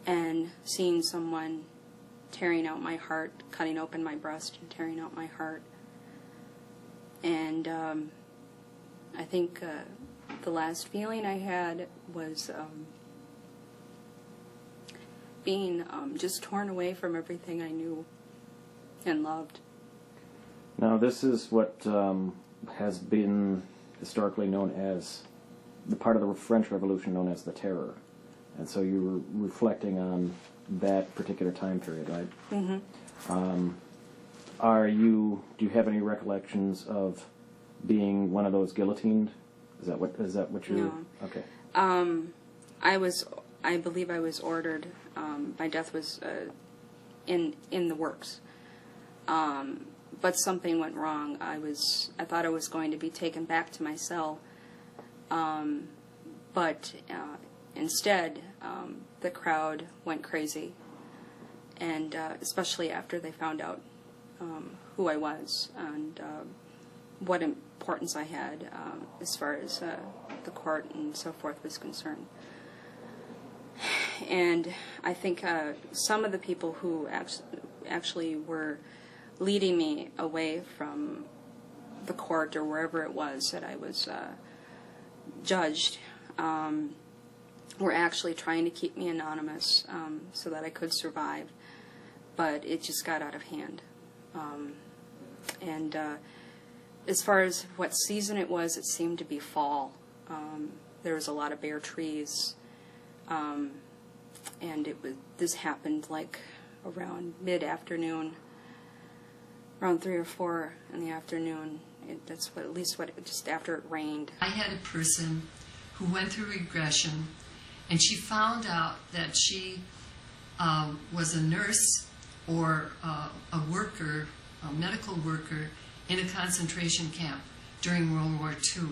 S5: and seeing someone tearing out my heart, cutting open my breast and tearing out my heart. And I think the last feeling I had was being just torn away from everything I knew and loved.
S2: Now, this is what has been historically known as the part of the French Revolution known as the Terror. And so you were reflecting on that particular time period, right? Mm-hmm. Do you have any recollections of being one of those guillotined? Is that what you're...
S5: No.
S2: Okay.
S5: I believe I was ordered. My death was in the works. But something went wrong. I thought I was going to be taken back to my cell. But instead, the crowd went crazy and especially after they found out who I was and what importance I had as far as the court and so forth was concerned. And I think some of the people who actually were leading me away from the court or wherever it was that I was judged were actually trying to keep me anonymous so that I could survive, but it just got out of hand. And as far as what season it seemed to be fall. There was a lot of bare trees, and this happened like around mid-afternoon, around 3 or 4 in the afternoon. That's what, at least what, just after it rained.
S3: I had a person who went through regression, and she found out that she was a nurse or a worker, a medical worker in a concentration camp during World War II.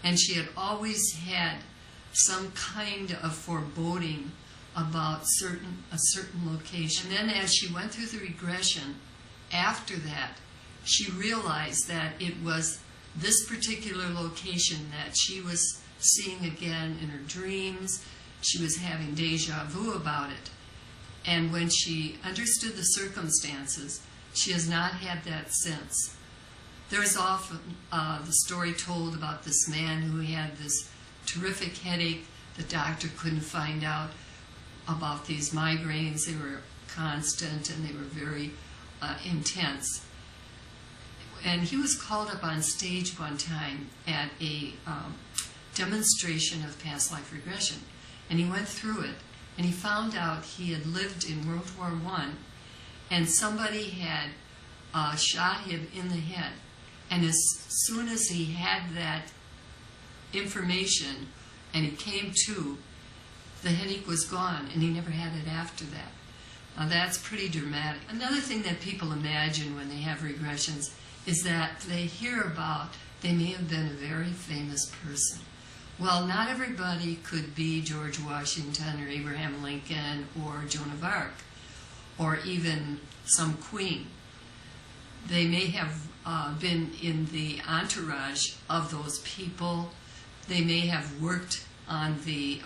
S3: And she had always had some kind of foreboding about a certain location. And then as she went through the regression, after that, she realized that it was this particular location that she was seeing again in her dreams. She was having deja vu about it. And when she understood the circumstances, she has not had that since. There's often the story told about this man who had this terrific headache. The doctor couldn't find out about these migraines. They were constant and they were very intense. And he was called up on stage one time at a demonstration of past life regression. And he went through it, and he found out he had lived in World War I, and somebody had shot him in the head. And as soon as he had that information and he came to, the headache was gone, and he never had it after that. Now that's pretty dramatic. Another thing that people imagine when they have regressions is that they hear about they may have been a very famous person. Well, not everybody could be George Washington or Abraham Lincoln or Joan of Arc or even some queen. They may have been in the entourage of those people. They may have worked on the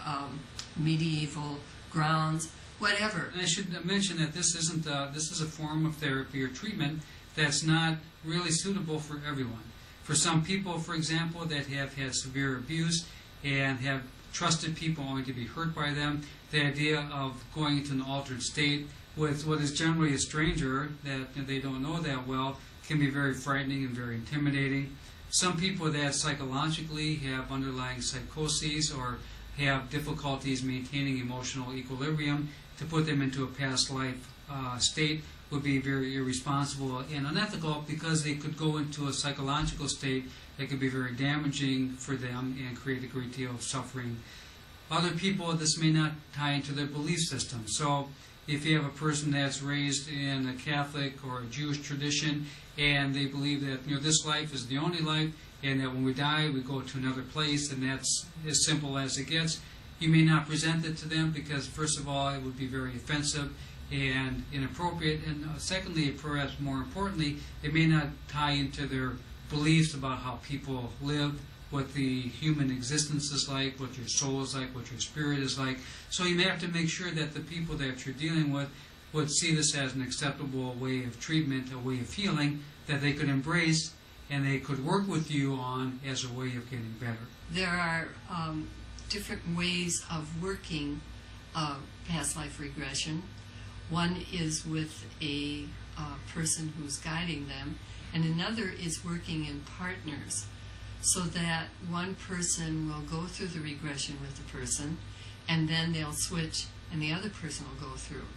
S3: medieval grounds, whatever.
S4: And I should mention that this isn't this is a form of therapy or treatment that's not really suitable for everyone. For some people, for example, that have had severe abuse and have trusted people only to be hurt by them, the idea of going into an altered state with what is generally a stranger that they don't know that well can be very frightening and very intimidating. Some people that psychologically have underlying psychoses or have difficulties maintaining emotional equilibrium, to put them into a past life state would be very irresponsible and unethical, because they could go into a psychological state that could be very damaging for them and create a great deal of suffering. Other people, this may not tie into their belief system. So if you have a person that's raised in a Catholic or a Jewish tradition and they believe that this life is the only life and that when we die we go to another place and that's as simple as it gets, you may not present it to them because, first of all, it would be very offensive and inappropriate, and secondly, perhaps more importantly, it may not tie into their beliefs about how people live, what the human existence is like, what your soul is like, what your spirit is like. So you may have to make sure that the people that you're dealing with would see this as an acceptable way of treatment, a way of healing that they could embrace and they could work with you on as a way of getting better.
S3: There are different ways of working past life regression. One is with a person who's guiding them, and another is working in partners, so that one person will go through the regression with the person, and then they'll switch, and the other person will go through.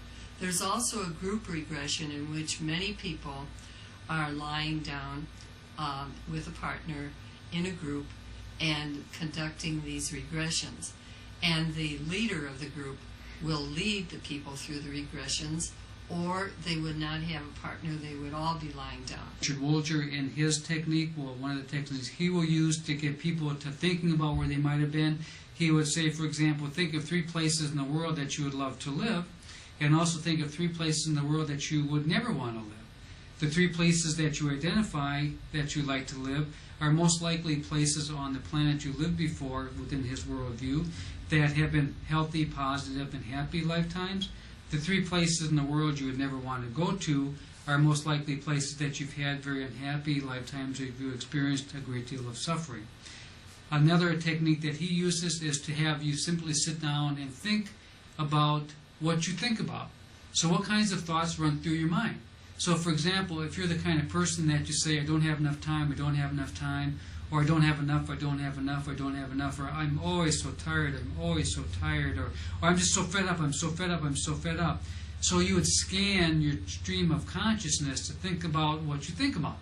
S3: There's also a group regression in which many people are lying down with a partner in a group and conducting these regressions. And the leader of the group will lead the people through the regressions, or they would not have a partner, they would all be lying down.
S4: Richard Wolger, in his technique, one of the techniques he will use to get people to thinking about where they might have been, he would say, for example, think of 3 places in the world that you would love to live, And also think of 3 places in the world that you would never want to live. The 3 places that you identify that you like to live are most likely places on the planet you lived before within his worldview that have been healthy, positive, and happy lifetimes. The 3 places in the world you would never want to go to are most likely places that you've had very unhappy lifetimes where you've experienced a great deal of suffering. Another technique that he uses is to have you simply sit down and think about what you think about. So what kinds of thoughts run through your mind? So for example, if you're the kind of person that you say, I don't have enough time, I don't have enough time, or I don't have enough, I don't have enough, I don't have enough, or I'm always so tired, I'm always so tired, or I'm just so fed up, I'm so fed up, I'm so fed up. So you would scan your stream of consciousness to think about what you think about.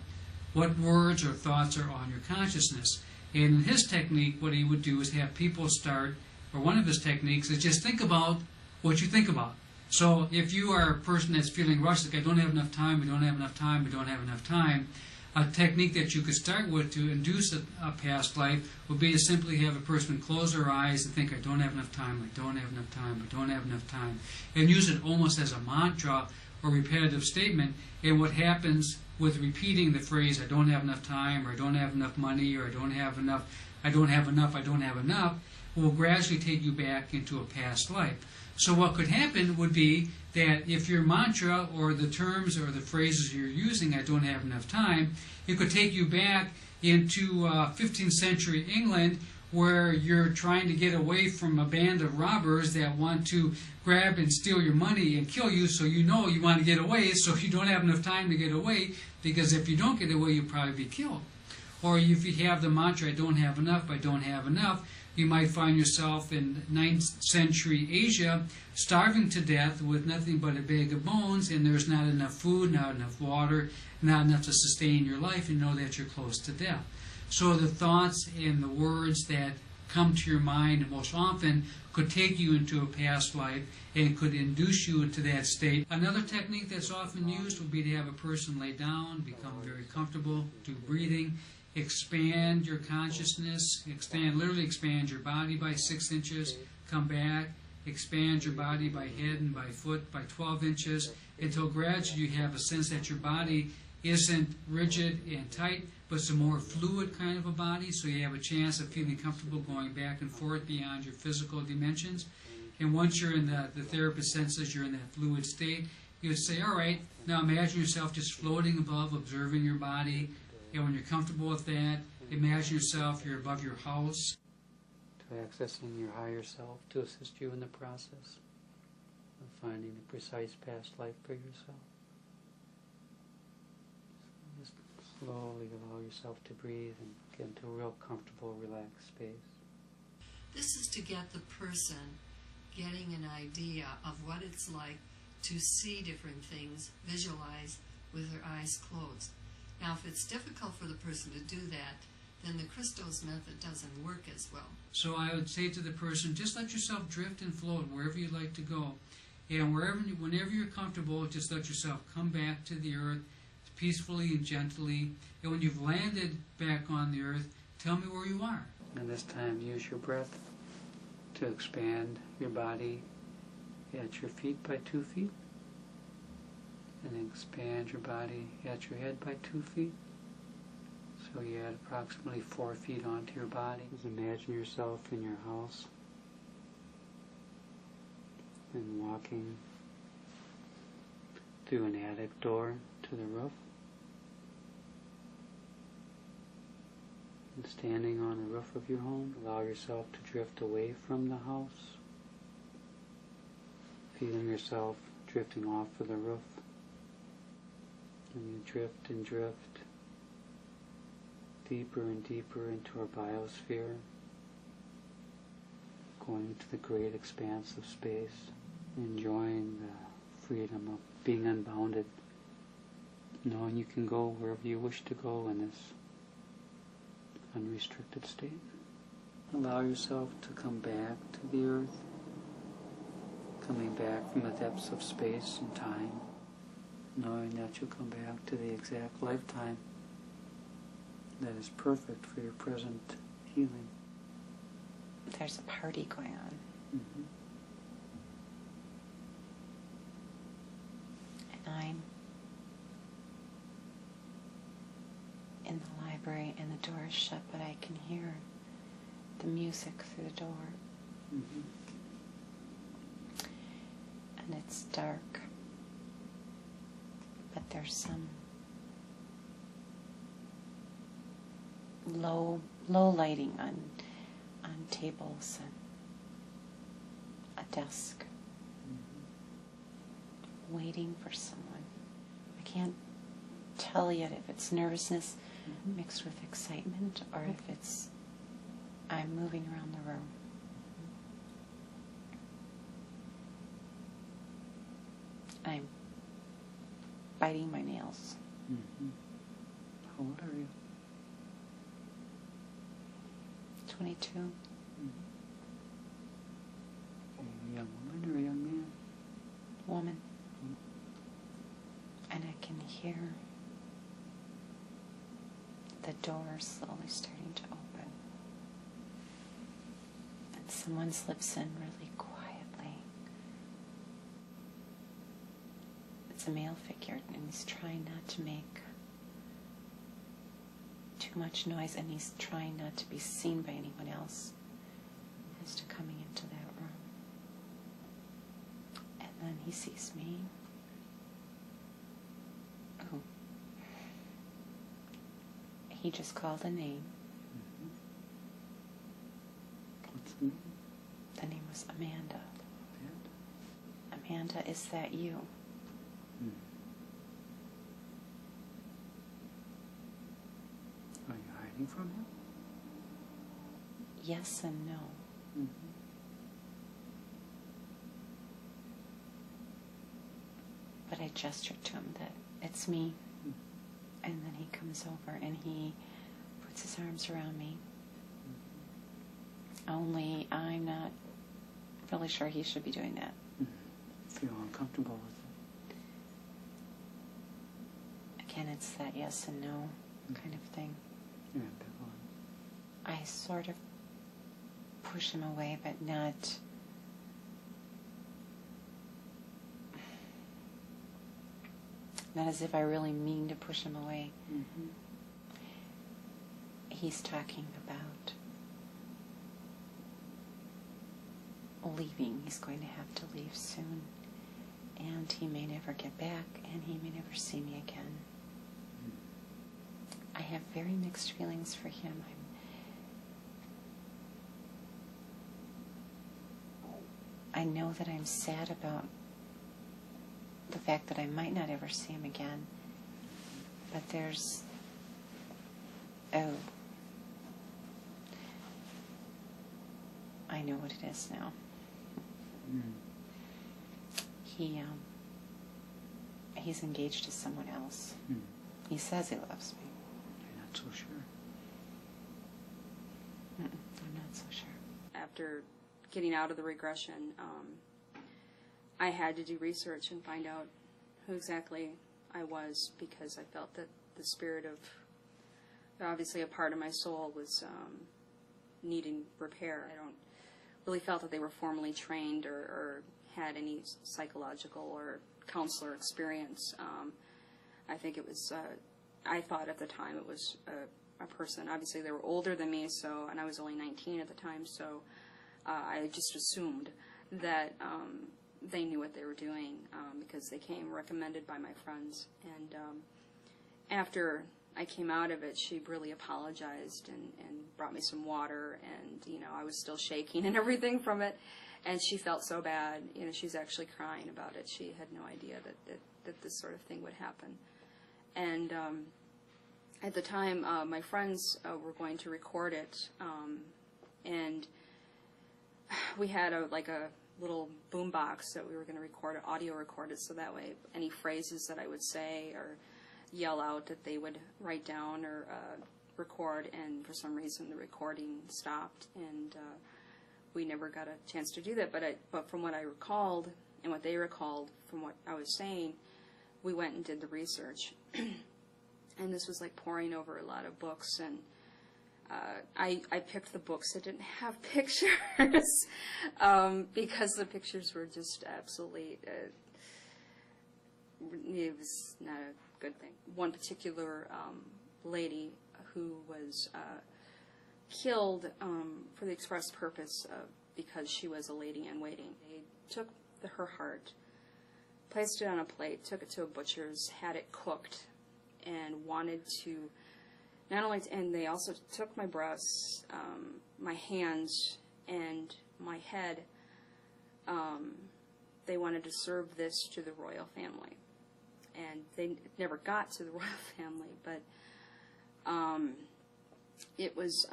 S4: What words or thoughts are on your consciousness. And in his technique, what he would do is have people start, or one of his techniques is just think about what you think about. So if you are a person that's feeling rushed, like I don't have enough time, I don't have enough time, I don't have enough time, a technique that you could start with to induce a past life would be to simply have a person close their eyes and think, I don't have enough time, I don't have enough time, I don't have enough time, and use it almost as a mantra or repetitive statement. And what happens with repeating the phrase, I don't have enough time, or I don't have enough money, or I don't have enough, I don't have enough, I don't have enough, will gradually take you back into a past life. So what could happen would be that if your mantra or the terms or the phrases you're using, I don't have enough time, it could take you back into 15th century England where you're trying to get away from a band of robbers that want to grab and steal your money and kill you, so you know you want to get away, so you don't have enough time to get away, because if you don't get away, you'll probably be killed. Or if you have the mantra, I don't have enough, I don't have enough, you might find yourself in 9th century Asia starving to death with nothing but a bag of bones, and there's not enough food, not enough water, not enough to sustain your life, and know that you're close to death. So the thoughts and the words that come to your mind most often could take you into a past life and could induce you into that state. Another technique that's often used would be to have a person lay down, become very comfortable, do breathing, expand your consciousness, literally expand your body by 6 inches, come back, expand your body by head and by foot by 12 inches, until gradually you have a sense that your body isn't rigid and tight, but it's a more fluid kind of a body, so you have a chance of feeling comfortable going back and forth beyond your physical dimensions. And once you're in the therapist senses you're in that fluid state, you would say, all right, now imagine yourself just floating above, observing your body. And when you're comfortable with that, imagine yourself you're above your house.
S8: To accessing your higher self to assist you in the process of finding the precise past life for yourself. So just slowly allow yourself to breathe and get into a real comfortable, relaxed space.
S3: This is to get the person getting an idea of what it's like to see different things, visualize with their eyes closed. Now, if it's difficult for the person to do that, then the Christos method doesn't work as well.
S4: So I would say to the person, just let yourself drift and float wherever you'd like to go. And whenever you're comfortable, just let yourself come back to the earth peacefully and gently. And when you've landed back on the earth, tell me where you are.
S8: And this time use your breath to expand your body at your feet by 2 feet. And expand your body at your head by 2 feet. So you add approximately 4 feet onto your body. Just imagine yourself in your house and walking through an attic door to the roof. And standing on the roof of your home, allow yourself to drift away from the house, feeling yourself drifting off of the roof. And you drift and drift deeper and deeper into our biosphere, going into the great expanse of space, enjoying the freedom of being unbounded, knowing you can go wherever you wish to go in this unrestricted state. Allow yourself to come back to the earth, coming back from the depths of space and time, knowing that you'll come back to the exact lifetime that is perfect for your present healing.
S9: There's a party going on.
S8: Mm-hmm.
S7: time in the library and the door is shut, but I can hear the music through the door.
S8: Mm-hmm.
S7: And it's dark, but there's some low lighting on tables and a desk, waiting for someone. I can't tell yet if it's nervousness mixed with excitement or if it's I'm moving around the room. I'm biting my nails.
S8: Mm-hmm. How old are you?
S7: 22.
S8: Mm-hmm. Are you a young woman or a young man?
S7: Woman. And I can hear the door slowly starting to open. And someone slips in really quietly. It's a male figure, and he's trying not to make too much noise, and he's trying not to be seen by anyone else as to coming into that room. And then he sees me. Oh. He just called a name.
S8: Mm-hmm. What's the name?
S7: The name was Amanda.
S8: Amanda?
S7: Amanda, is that you?
S8: Mm. Are you hiding from him?
S7: Yes and no.
S8: Mm-hmm.
S7: But I gestured to him that it's me.
S8: Mm.
S7: And then he comes over and he puts his arms around me.
S8: Mm-hmm.
S7: Only I'm not really sure he should be doing that.
S8: Mm-hmm. Feel uncomfortable with it?
S7: Again, it's that yes and no kind of thing.
S8: You're ambivalent.
S7: I sort of push him away, but not... Not as if I really mean to push him away.
S8: Mm-hmm.
S7: He's talking about leaving. He's going to have to leave soon. And he may never get back, and he may never see me again. I have very mixed feelings for him. I know that I'm sad about the fact that I might not ever see him again. But there's... Oh. I know what it is now.
S8: Mm.
S7: He's engaged to someone else.
S8: Mm.
S7: He says he loves me.
S8: You're not so sure.
S7: I'm not so sure.
S5: After getting out of the regression, I had to do research and find out who exactly I was, because I felt that the spirit of, obviously a part of my soul was needing repair. I don't really felt that they were formally trained or had any psychological or counselor experience. I think it was, I thought at the time it was a person. Obviously they were older than me, and I was only 19 at the time, so I just assumed that they knew what they were doing, because they came recommended by my friends. And after I came out of it, she really apologized and brought me some water, and I was still shaking and everything from it, and she felt so bad. She's actually crying about it. She had no idea that this sort of thing would happen. And at the time, my friends were going to record it, and we had a little boom box that we were going to audio record it, so that way any phrases that I would say or yell out that they would write down or record, and for some reason the recording stopped, and we never got a chance to do that. But from what I recalled and what they recalled from what I was saying, we went and did the research. And this was like poring over a lot of books, and I picked the books that didn't have pictures because the pictures were just absolutely it was not a good thing. One particular lady who was killed for the express purpose of because she was a lady in waiting. They took her heart, placed it on a plate, took it to a butcher's, had it cooked, and wanted to not only, and they also took my breasts, my hands, and my head. They wanted to serve this to the royal family. And they never got to the royal family, but it was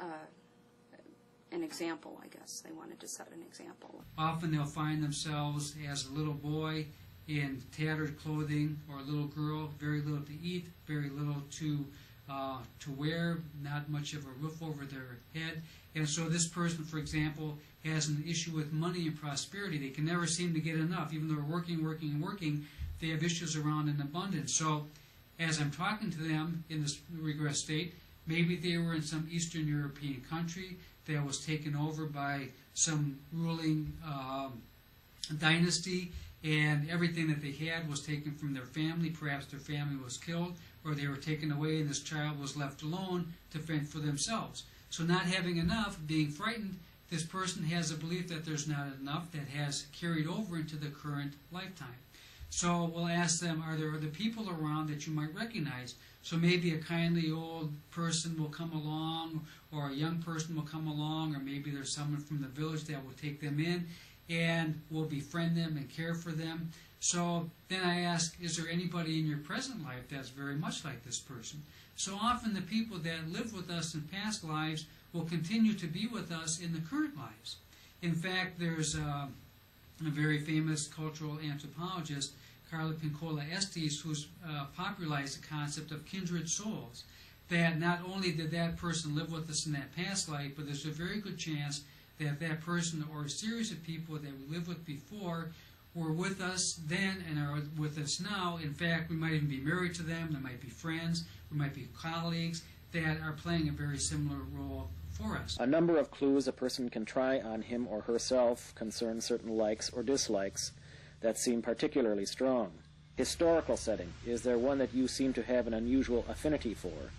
S5: an example, I guess. They wanted to set an example.
S4: Often they'll find themselves as a little boy in tattered clothing, or a little girl, very little to eat, very little to wear, not much of a roof over their head. And so this person, for example, has an issue with money and prosperity. They can never seem to get enough. Even though they're working, they have issues around an abundance. So as I'm talking to them in this regress state, maybe they were in some Eastern European country that was taken over by some ruling dynasty, and everything that they had was taken from their family. Perhaps their family was killed, or they were taken away, and this child was left alone to fend for themselves. So not having enough, being frightened, this person has a belief that there's not enough that has carried over into the current lifetime. So we'll ask them, are there other people around that you might recognize? So maybe a kindly old person will come along, or a young person will come along, or maybe there's someone from the village that will take them in and will befriend them and care for them. So then I ask, is there anybody in your present life that's very much like this person? So often the people that lived with us in past lives will continue to be with us in the current lives. In fact, there's a very famous cultural anthropologist, Carla Pincola Estes, who's popularized the concept of kindred souls, that not only did that person live with us in that past life, but there's a very good chance that that person or a series of people that we lived with before were with us then and are with us now. In fact, we might even be married to them, they might be friends, we might be colleagues that are playing a very similar role for us.
S2: A number of clues a person can try on him or herself concern certain likes or dislikes that seem particularly strong. Historical setting. Is there one that you seem to have an unusual affinity for?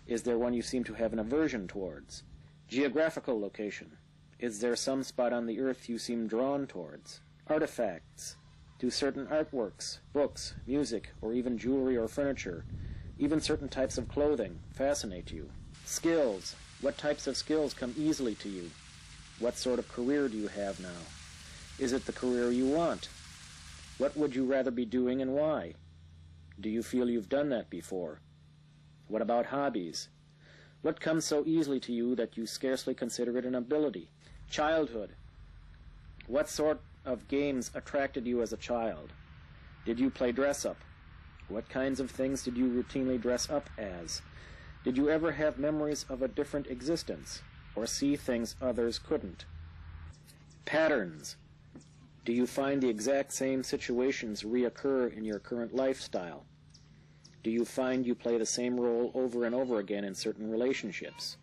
S2: Is there one you seem to have an aversion towards? Geographical location. Is there some spot on the earth you seem drawn towards? Artifacts. Do certain artworks, books, music, or even jewelry or furniture, even certain types of clothing, fascinate you? Skills. What types of skills come easily to you? What sort of career do you have now? Is it the career you want? What would you rather be doing and why? Do you feel you've done that before? What about hobbies? What comes so easily to you that you scarcely consider it an ability? Childhood. What sort of games attracted you as a child? Did you play dress-up? What kinds of things did you routinely dress up as? Did you ever have memories of a different existence, or see things others couldn't? Patterns. Do you find the exact same situations reoccur in your current lifestyle? Do you find you play the same role over and over again in certain relationships?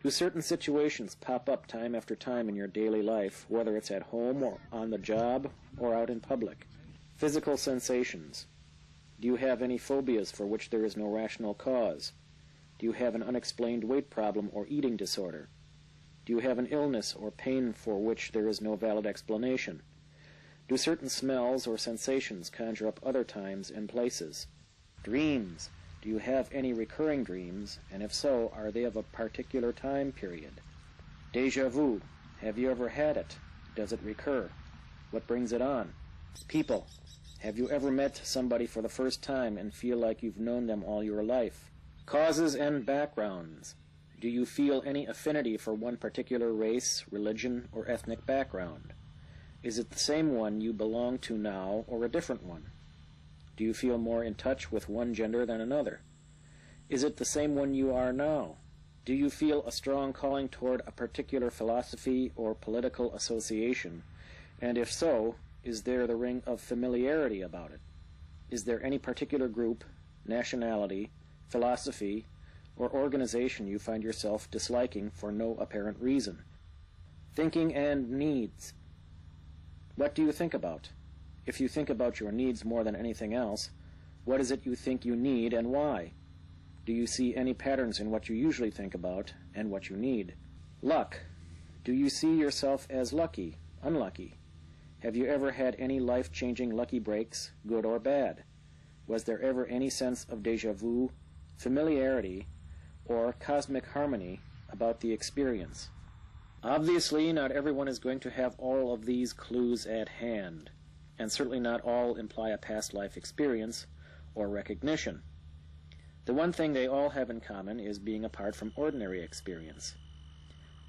S2: Do certain situations pop up time after time in your daily life, whether it's at home or on the job or out in public? Physical sensations. Do you have any phobias for which there is no rational cause? Do you have an unexplained weight problem or eating disorder? Do you have an illness or pain for which there is no valid explanation? Do certain smells or sensations conjure up other times and places? Dreams. Do you have any recurring dreams, and if so, are they of a particular time period? Déjà vu. Have you ever had it? Does it recur? What brings it on? People. Have you ever met somebody for the first time and feel like you've known them all your life? Causes and backgrounds. Do you feel any affinity for one particular race, religion, or ethnic background? Is it the same one you belong to now or a different one? Do you feel more in touch with one gender than another? Is it the same one you are now? Do you feel a strong calling toward a particular philosophy or political association? And if so, is there the ring of familiarity about it? Is there any particular group, nationality, philosophy, or organization you find yourself disliking for no apparent reason? Thinking and needs. What do you think about? If you think about your needs more than anything else, what is it you think you need and why? Do you see any patterns in what you usually think about and what you need? Luck. Do you see yourself as lucky, unlucky? Have you ever had any life-changing lucky breaks, good or bad? Was there ever any sense of déjà vu, familiarity, or cosmic harmony about the experience? Obviously, not everyone is going to have all of these clues at hand, and certainly not all imply a past life experience or recognition. The one thing they all have in common is being apart from ordinary experience.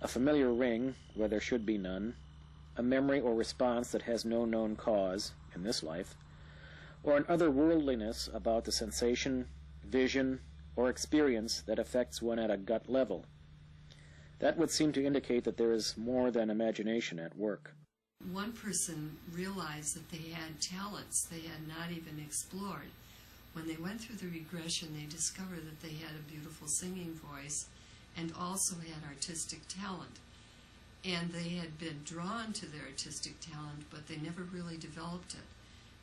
S2: A familiar ring where there should be none, a memory or response that has no known cause in this life, or an otherworldliness about the sensation, vision, or experience that affects one at a gut level. That would seem to indicate that there is more than imagination at work.
S3: One person realized that they had talents they had not even explored. When they went through the regression, they discovered that they had a beautiful singing voice and also had artistic talent. And they had been drawn to their artistic talent, but they never really developed it.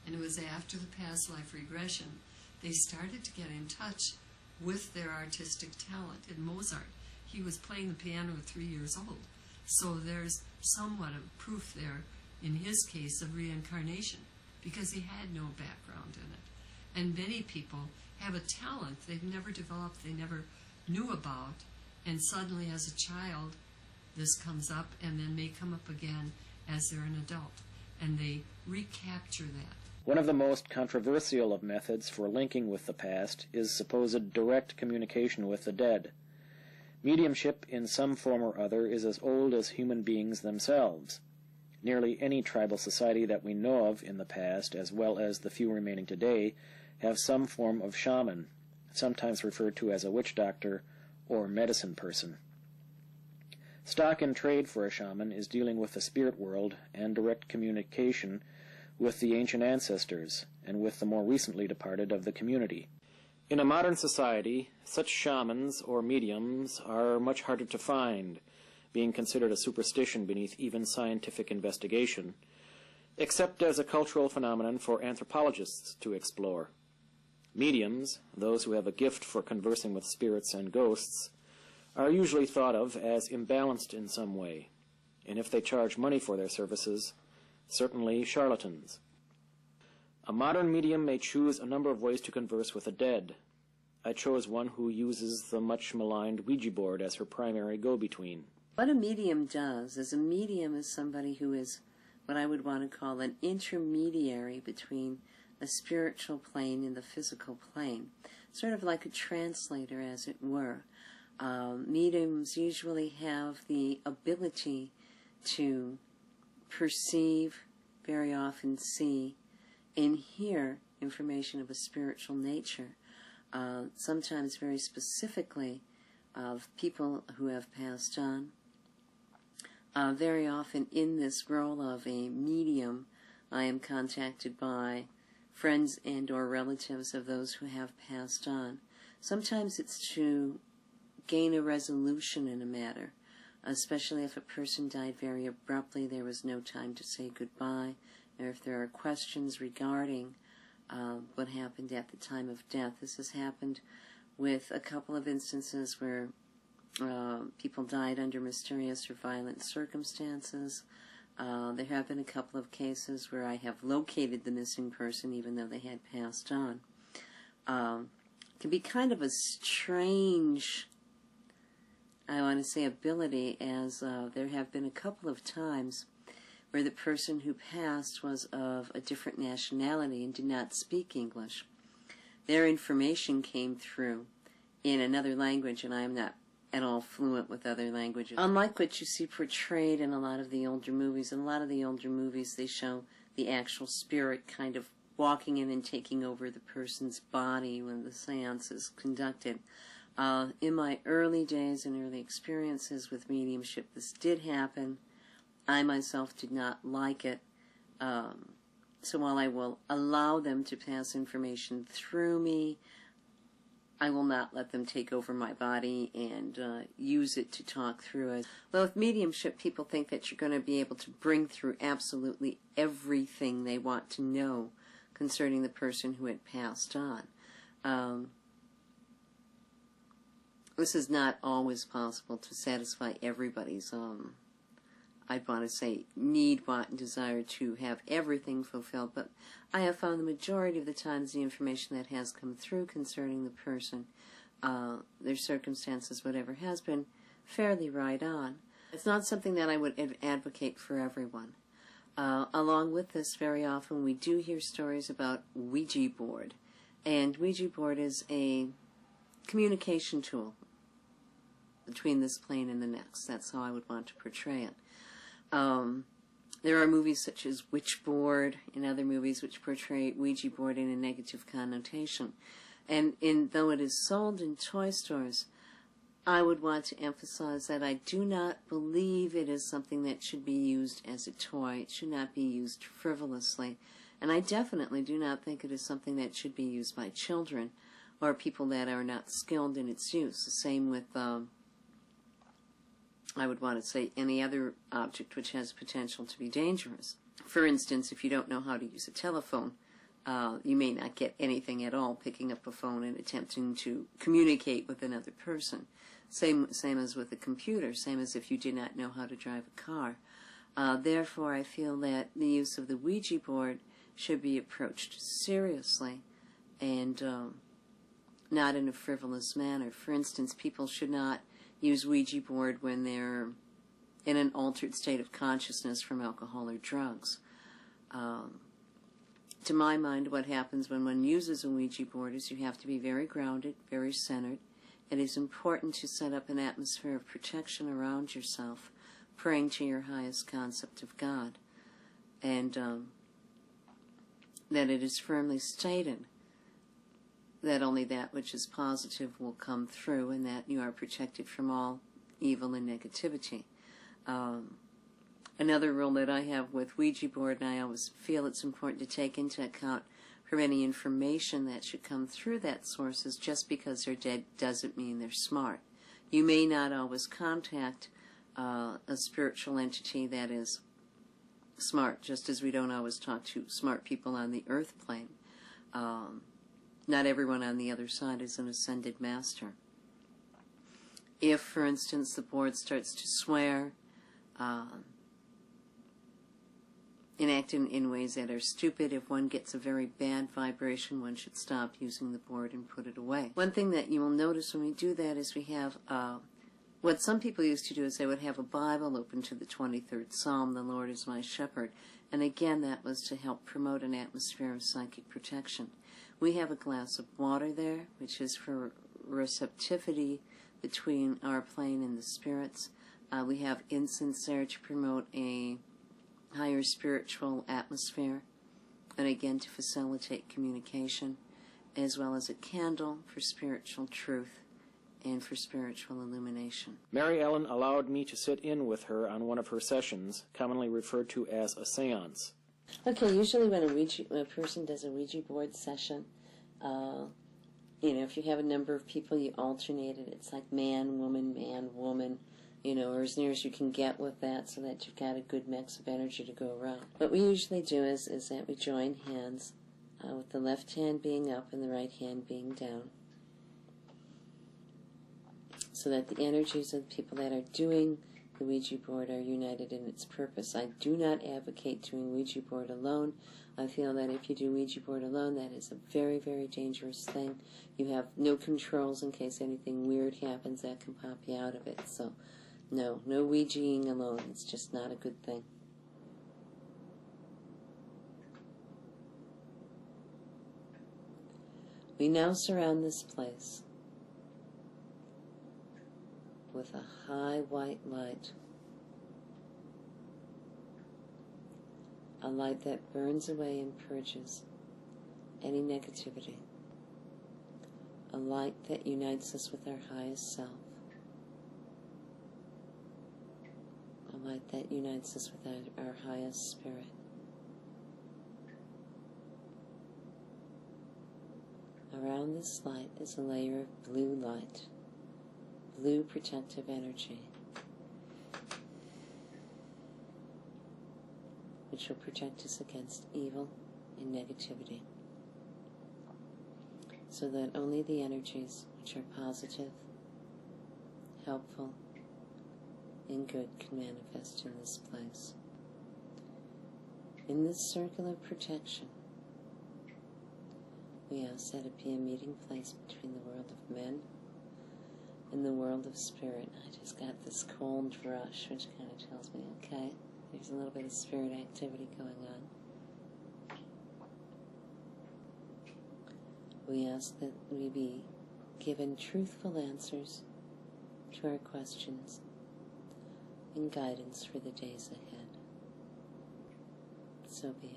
S3: And it was after the past life regression they started to get in touch with their artistic talent. In Mozart, he was playing the piano at 3 years old. So there's somewhat of proof there, in his case, of reincarnation, because he had no background in it. And many people have a talent they've never developed, they never knew about, and suddenly as a child, this comes up and then may come up again as they're an adult, and they recapture that.
S2: One of the most controversial of methods for linking with the past is supposed direct communication with the dead. Mediumship in some form or other is as old as human beings themselves. Nearly any tribal society that we know of in the past, as well as the few remaining today, have some form of shaman, sometimes referred to as a witch doctor or medicine person. Stock in trade for a shaman is dealing with the spirit world and direct communication with the ancient ancestors and with the more recently departed of the community. In a modern society, such shamans or mediums are much harder to find, being considered a superstition beneath even scientific investigation, except as a cultural phenomenon for anthropologists to explore. Mediums, those who have a gift for conversing with spirits and ghosts, are usually thought of as imbalanced in some way, and if they charge money for their services, certainly charlatans. A modern medium may choose a number of ways to converse with the dead. I chose one who uses the much-maligned Ouija board as her primary go-between.
S9: What a medium does is a medium is somebody who is what I would want to call an intermediary between a spiritual plane and the physical plane, sort of like a translator, as it were. Mediums usually have the ability to perceive, very often see, and hear information of a spiritual nature, sometimes very specifically of people who have passed on. Very often in this role of a medium, I am contacted by friends and or relatives of those who have passed on. Sometimes it's to gain a resolution in a matter, especially if a person died very abruptly, there was no time to say goodbye, or if there are questions regarding what happened at the time of death. This has happened with a couple of instances where people died under mysterious or violent circumstances. There have been a couple of cases where I have located the missing person even though they had passed on. It can be kind of a strange, I want to say, ability, as there have been a couple of times where the person who passed was of a different nationality and did not speak English. Their information came through in another language, and I am not at all fluent with other languages. Unlike what you see portrayed in a lot of the older movies, in a lot of the older movies they show the actual spirit kind of walking in and taking over the person's body when the seance is conducted. In my early days and early experiences with mediumship, this did happen. I myself did not like it. So while I will allow them to pass information through me, I will not let them take over my body and use it to talk through it. Well, with mediumship, people think that you're going to be able to bring through absolutely everything they want to know concerning the person who had passed on. This is not always possible to satisfy everybody's, I'd want to say, need, want, and desire to have everything fulfilled, but I have found the majority of the times the information that has come through concerning the person, their circumstances, whatever has been, fairly right on. It's not something that I would advocate for everyone. Along with this, very often we do hear stories about Ouija board, and Ouija board is a communication tool between this plane and the next. That's how I would want to portray it. There are movies such as Witchboard and other movies which portray Ouija board in a negative connotation. And though it is sold in toy stores, I would want to emphasize that I do not believe it is something that should be used as a toy. It should not be used frivolously. And I definitely do not think it is something that should be used by children or people that are not skilled in its use. The same with I would want to say any other object which has potential to be dangerous. For instance, if you don't know how to use a telephone, you may not get anything at all picking up a phone and attempting to communicate with another person. Same as with a computer, same as if you did not know how to drive a car. Therefore, I feel that the use of the Ouija board should be approached seriously and not in a frivolous manner. For instance, people should not use Ouija board when they're in an altered state of consciousness from alcohol or drugs. To my mind, what happens when one uses a Ouija board is you have to be very grounded, very centered. It is important to set up an atmosphere of protection around yourself, praying to your highest concept of God, and that it is firmly stated that only that which is positive will come through and that you are protected from all evil and negativity. Another rule that I have with Ouija board, and I always feel it's important to take into account from any information that should come through that source, is just because they're dead doesn't mean they're smart. You may not always contact a spiritual entity that is smart, just as we don't always talk to smart people on the earth plane. Not everyone on the other side is an ascended master. If, for instance, the board starts to swear, and act in ways that are stupid, if one gets a very bad vibration, one should stop using the board and put it away. One thing that you will notice when we do that is we have, what some people used to do is they would have a Bible open to the 23rd Psalm, "The Lord is my shepherd." And again, that was to help promote an atmosphere of psychic protection. We have a glass of water there, which is for receptivity between our plane and the spirits. We have incense there to promote a higher spiritual atmosphere, and again to facilitate communication, as well as a candle for spiritual truth and for spiritual illumination.
S2: Mary Ellen allowed me to sit in with her on one of her sessions, commonly referred to as a seance.
S9: Okay, usually when a person does a Ouija board session, if you have a number of people, you alternate it. It's like man, woman, or as near as you can get with that so that you've got a good mix of energy to go around. What we usually do is that we join hands, with the left hand being up and the right hand being down, so that the energies of the people that are doing the Ouija board are united in its purpose. I do not advocate doing Ouija board alone. I feel that if you do Ouija board alone, that is a very, very dangerous thing. You have no controls in case anything weird happens that can pop you out of it. So, no Ouijaing alone. It's just not a good thing. We now surround this place with a high white light, a light that burns away and purges any negativity, a light that unites us with our highest self, a light that unites us with our highest spirit, Around this light is a layer of blue light, blue protective energy, which will protect us against evil and negativity, so that only the energies which are positive, helpful, and good can manifest in this place. In this circle of protection, we ask that it be a meeting place between the world of men and the world of spirit. I just got this cold rush, which kind of tells me, okay, there's a little bit of spirit activity going on. We ask that we be given truthful answers to our questions and guidance for the days ahead. So be it.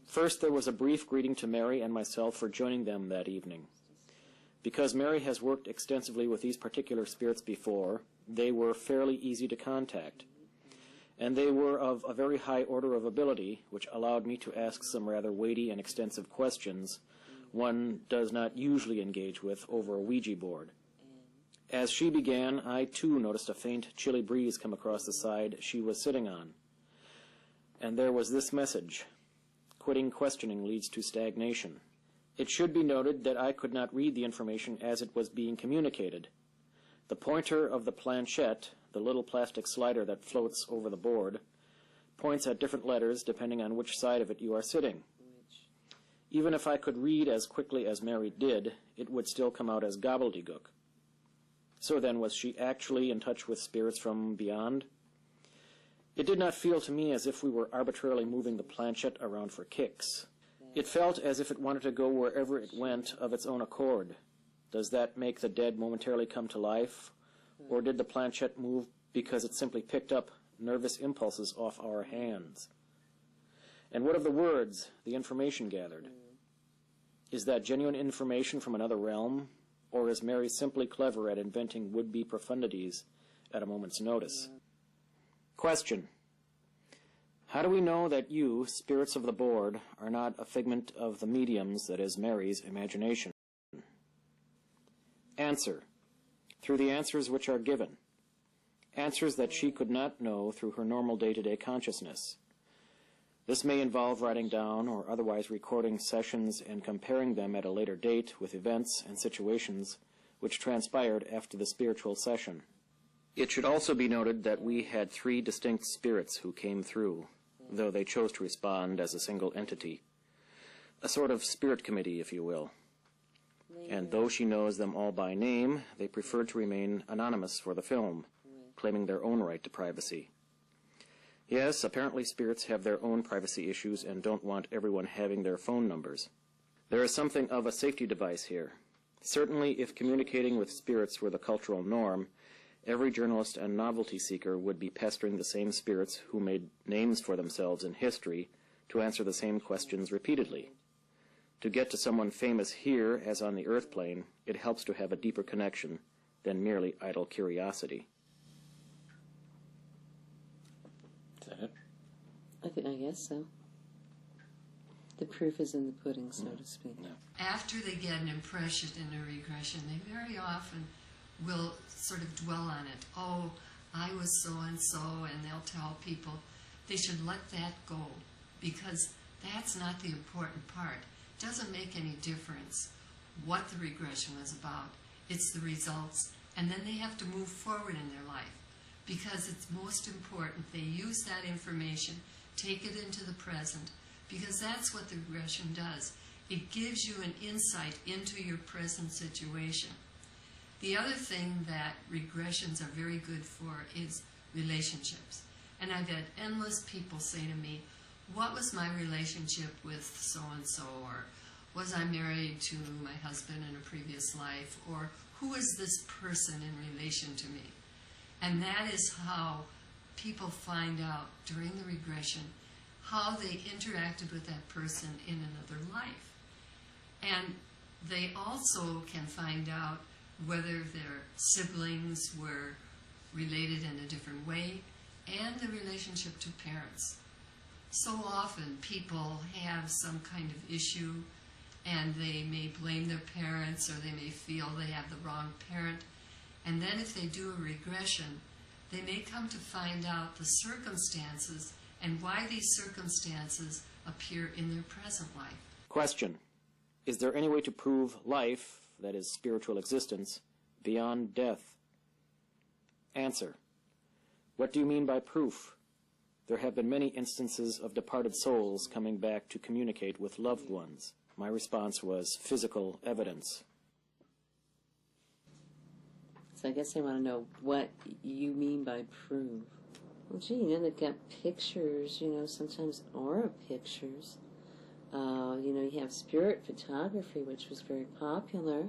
S2: First, there was a brief greeting to Mary and myself for joining them that evening. Because Mary has worked extensively with these particular spirits before, they were fairly easy to contact. And they were of a very high order of ability, which allowed me to ask some rather weighty and extensive questions one does not usually engage with over a Ouija board. As she began, I too noticed a faint, chilly breeze come across the side she was sitting on. And there was this message: quitting questioning leads to stagnation. It should be noted that I could not read the information as it was being communicated. The pointer of the planchette, the little plastic slider that floats over the board, points at different letters depending on which side of it you are sitting. Even if I could read as quickly as Mary did, it would still come out as gobbledygook. So then, was she actually in touch with spirits from beyond? It did not feel to me as if we were arbitrarily moving the planchette around for kicks. It felt as if it wanted to go wherever it went of its own accord. Does that make the dead momentarily come to life? Or did the planchette move because it simply picked up nervous impulses off our hands? And what of the words, the information gathered? Is that genuine information from another realm? Or is Mary simply clever at inventing would-be profundities at a moment's notice? Question: how do we know that you, spirits of the board, are not a figment of the medium's, that is, Mary's, imagination? Answer: through the answers which are given. Answers that she could not know through her normal day-to-day consciousness. This may involve writing down or otherwise recording sessions and comparing them at a later date with events and situations which transpired after the spiritual session. It should also be noted that we had 3 distinct spirits who came through, though they chose to respond as a single entity. A sort of spirit committee, if you will. And though she knows them all by name, they preferred to remain anonymous for the film, claiming their own right to privacy. Yes, apparently spirits have their own privacy issues and don't want everyone having their phone numbers. There is something of a safety device here. Certainly, if communicating with spirits were the cultural norm, every journalist and novelty seeker would be pestering the same spirits who made names for themselves in history to answer the same questions repeatedly. To get to someone famous here, as on the earth plane, it helps to have a deeper connection than merely idle curiosity. Is that it?
S9: I guess so. The proof is in the pudding, so to speak.
S2: Yeah.
S3: After they get an impression in a regression, they very often will sort of dwell on it. Oh, I was so-and-so, and they'll tell people they should let that go, because that's not the important part. It doesn't make any difference what the regression was about. It's the results, and then they have to move forward in their life, because it's most important they use that information, take it into the present, because that's what the regression does. It gives you an insight into your present situation. The other thing that regressions are very good for is relationships. And I've had endless people say to me, what was my relationship with so-and-so? Or was I married to my husband in a previous life? Or who is this person in relation to me? And that is how people find out during the regression how they interacted with that person in another life. And they also can find out whether their siblings were related in a different way, and the relationship to parents. So often people have some kind of issue and they may blame their parents or they may feel they have the wrong parent. And then if they do a regression, they may come to find out the circumstances and why these circumstances appear in their present life.
S2: Question. Is there any way to prove life, that is, spiritual existence, beyond death? Answer. What do you mean by proof? There have been many instances of departed souls coming back to communicate with loved ones. My response was physical evidence.
S9: So I guess I want to know what you mean by prove. Well, gee, you know, they've got pictures, you know, sometimes aura pictures. You know, you have spirit photography, which was very popular,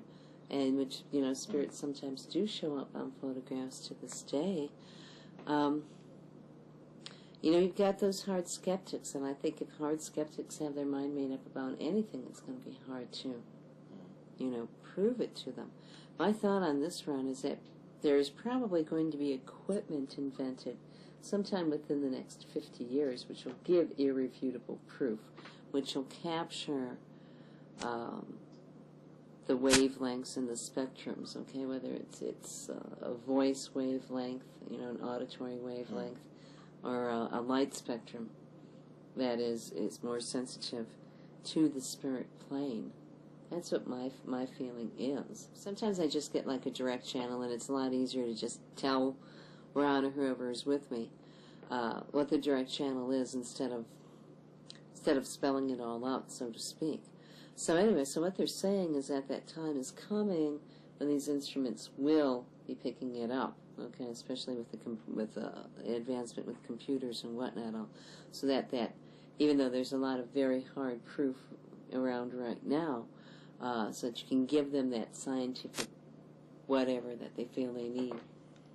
S9: and which, you know, spirits sometimes do show up on photographs to this day. You know, you've got those hard skeptics, and I think if hard skeptics have their mind made up about anything, it's going to be hard to, you know, prove it to them. My thought on this run is that there is probably going to be equipment invented sometime within the next 50 years, which will give irrefutable proof, which will capture the wavelengths and the spectrums, okay, whether it's a voice wavelength, you know, an auditory wavelength, or a light spectrum that is more sensitive to the spirit plane. That's what my feeling is. Sometimes I just get like a direct channel, and it's a lot easier to just tell Ron or whoever is with me what the direct channel is instead of spelling it all out, so to speak. So anyway, so what they're saying is that time is coming when these instruments will be picking it up. Okay, especially with the advancement with computers and whatnot. So that even though there's a lot of very hard proof around right now, so that you can give them that scientific whatever that they feel they need.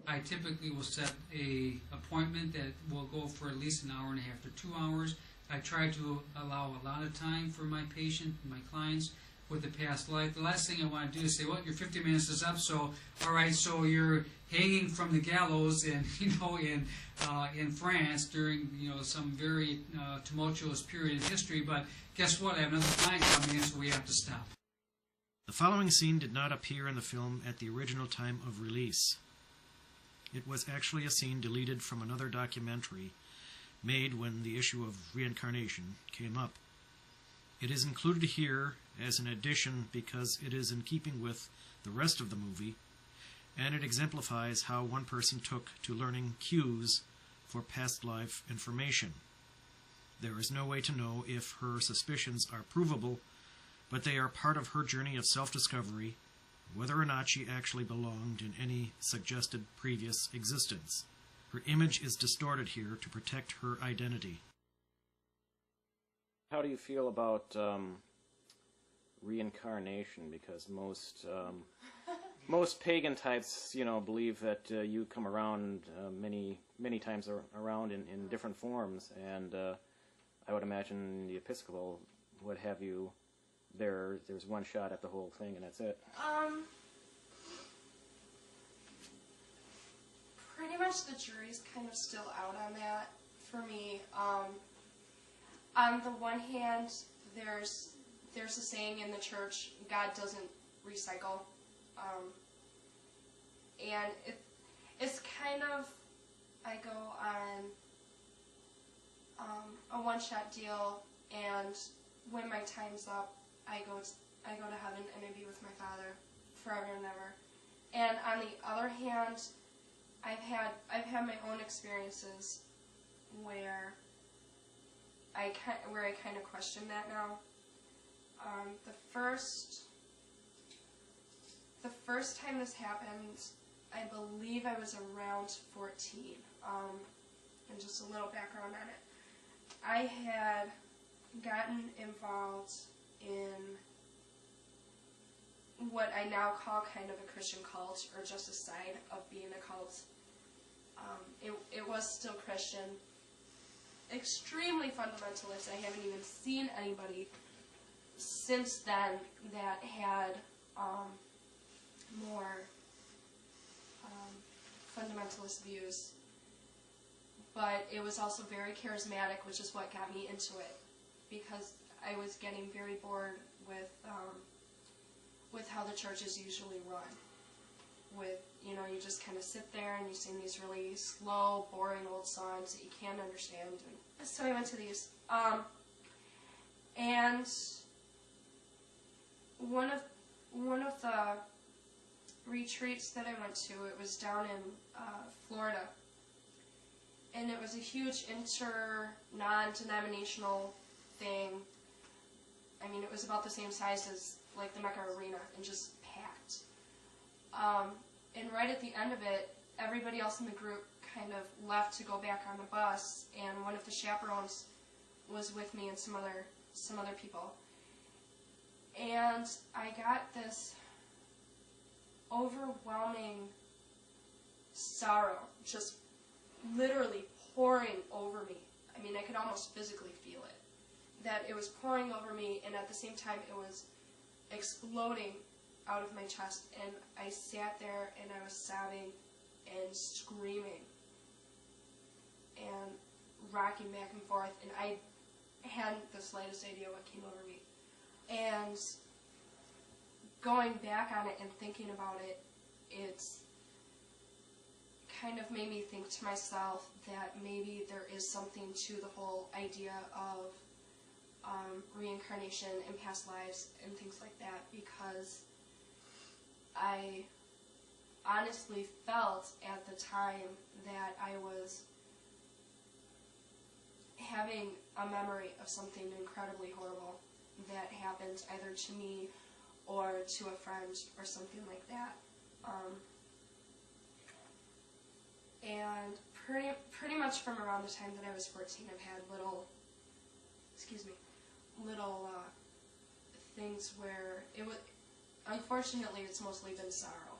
S4: I typically will set a appointment that will go for at least an hour and a half to 2 hours. I try to allow a lot of time for my patient and my clients with the past life. The last thing I want to do is say, well, your 50 minutes is up, so all right, so you're hanging from the gallows, and in France during some very tumultuous period in history. But guess what? I have another client coming in, so we have to stop.
S1: The following scene did not appear in the film at the original time of release. It was actually a scene deleted from another documentary made when the issue of reincarnation came up. It is included here as an addition because it is in keeping with the rest of the movie, and it exemplifies how one person took to learning cues for past life information. There is no way to know if her suspicions are provable, but they are part of her journey of self-discovery, whether or not she actually belonged in any suggested previous existence. Her image is distorted here to protect her identity.
S2: How do you feel about reincarnation? Because most pagan types, believe that you come around many times around in different forms, and I would imagine the Episcopal would have you there's one shot at the whole thing, and that's it.
S10: Pretty much the jury's kind of still out on that for me. On the one hand, there's a saying in the church, God doesn't recycle. And it's kind of, I go on a one-shot deal, and when my time's up, I go to heaven and I be with my Father forever and ever. And on the other hand, I've had my own experiences where I kind of question that now. The first time this happened, I believe I was around 14. And just a little background on it. I had gotten involved in what I now call kind of a Christian cult, or just a side of being a cult. It was still Christian. Extremely fundamentalist. I haven't even seen anybody since then that had more fundamentalist views. but it was also very charismatic, which is what got me into it, because I was getting very bored with how the churches usually run. With, you know, you just kind of sit there and you sing these really slow, boring old songs that you can't understand. And so I went to these. And one of the retreats that I went to, it was down in Florida. And it was a huge non-denominational thing. I mean, it was about the same size as like the Mecca Arena and just packed. And right at the end of it, everybody else in the group kind of left to go back on the bus, and one of the chaperones was with me and some other people. And I got this overwhelming sorrow just literally pouring over me. I mean, I could almost physically feel it. That it was pouring over me, and at the same time it was exploding out of my chest, and I sat there and I was sobbing and screaming and rocking back and forth, and I hadn't the slightest idea what came over me. And going back on it and thinking about it, it's kind of made me think to myself that maybe there is something to the whole idea of reincarnation and past lives and things like that, because I honestly felt at the time that I was having a memory of something incredibly horrible that happened either to me or to a friend or something like that. And pretty much from around the time that I was 14, I've had little things where it was, unfortunately, it's mostly been sorrow.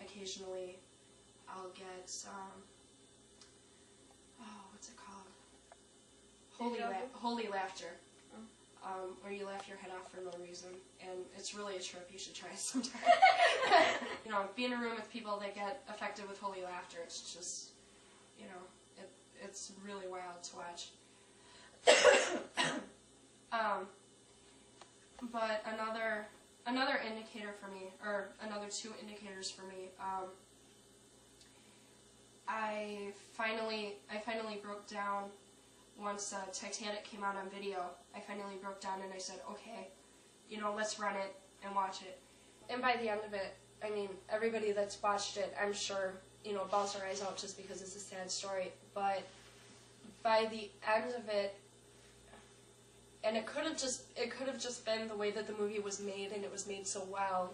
S10: Occasionally, I'll get, what's it called? Holy laughter. Where you laugh your head off for no reason, and it's really a trip. You should try it sometime. You know, be in a room with people that get affected with holy laughter. It's just, you know, it's really wild to watch. But another indicator for me, or another two indicators for me, I finally broke down once Titanic came out on video. I finally broke down and I said, okay, you know, let's run it and watch it. And by the end of it, I mean, everybody that's watched it, I'm sure, you know, bawls their eyes out just because it's a sad story. But by the end of it, and it could have just been the way that the movie was made, and it was made so well.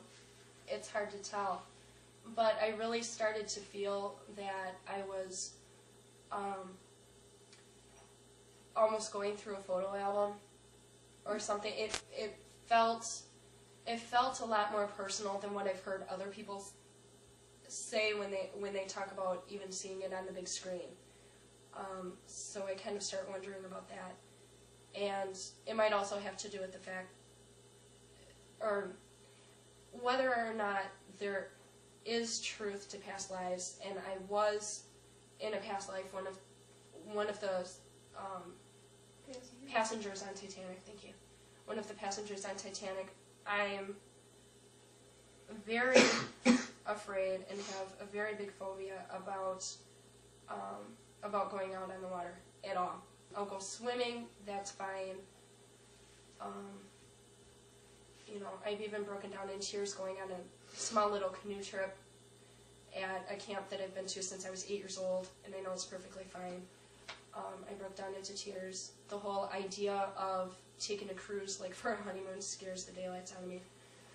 S10: It's hard to tell. But I really started to feel that I was almost going through a photo album or something. It felt a lot more personal than what I've heard other people say when they talk about even seeing it on the big screen. So I kind of start wondering about that. And it might also have to do with the fact, or whether or not there is truth to past lives, and I was in a past life one of the passengers on Titanic. Thank you. One of the passengers on Titanic. I am very afraid and have a very big phobia about going out on the water at all. I'll go swimming, that's fine. You know, I've even broken down in tears going on a small little canoe trip at a camp that I've been to since I was 8 years old, and I know it's perfectly fine. I broke down into tears. The whole idea of taking a cruise, like for a honeymoon, scares the daylights out of me.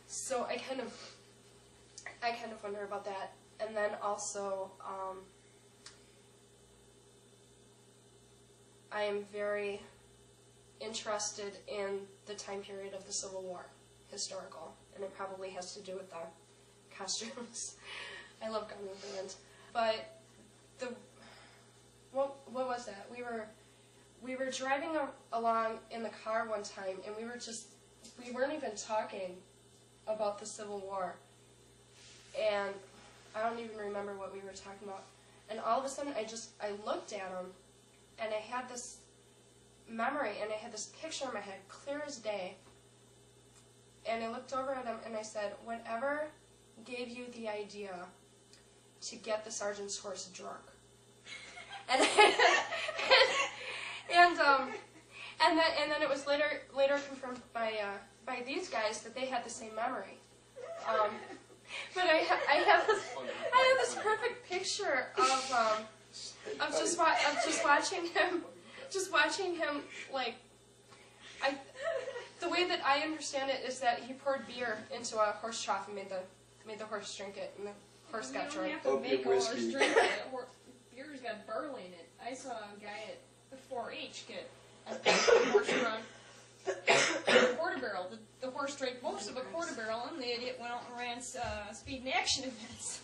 S10: So I kind of wonder about that. And then also, I am very interested in the time period of the Civil War, historical, and it probably has to do with the costumes. I love Gun in Hand. But what was that? We were driving along in the car one time, and we weren't even talking about the Civil War. And I don't even remember what we were talking about. And all of a sudden, I looked at him, and I had this memory, and I had this picture in my head, clear as day. And I looked over at him, and I said, whatever gave you the idea to get the sergeant's horse drunk? And and then it was later confirmed by these guys that they had the same memory. But I have this perfect picture of just watching him like the way that I understand it is that he poured beer into a horse trough and made the horse drink it, and the horse got drunk.
S11: You don't have to make a horse drink it. Beer's got barley in it. I saw a guy at the 4-H get a horse run. A quarter barrel. The horse drank most of a quarter barrel, and the idiot went out and ran speed and action events.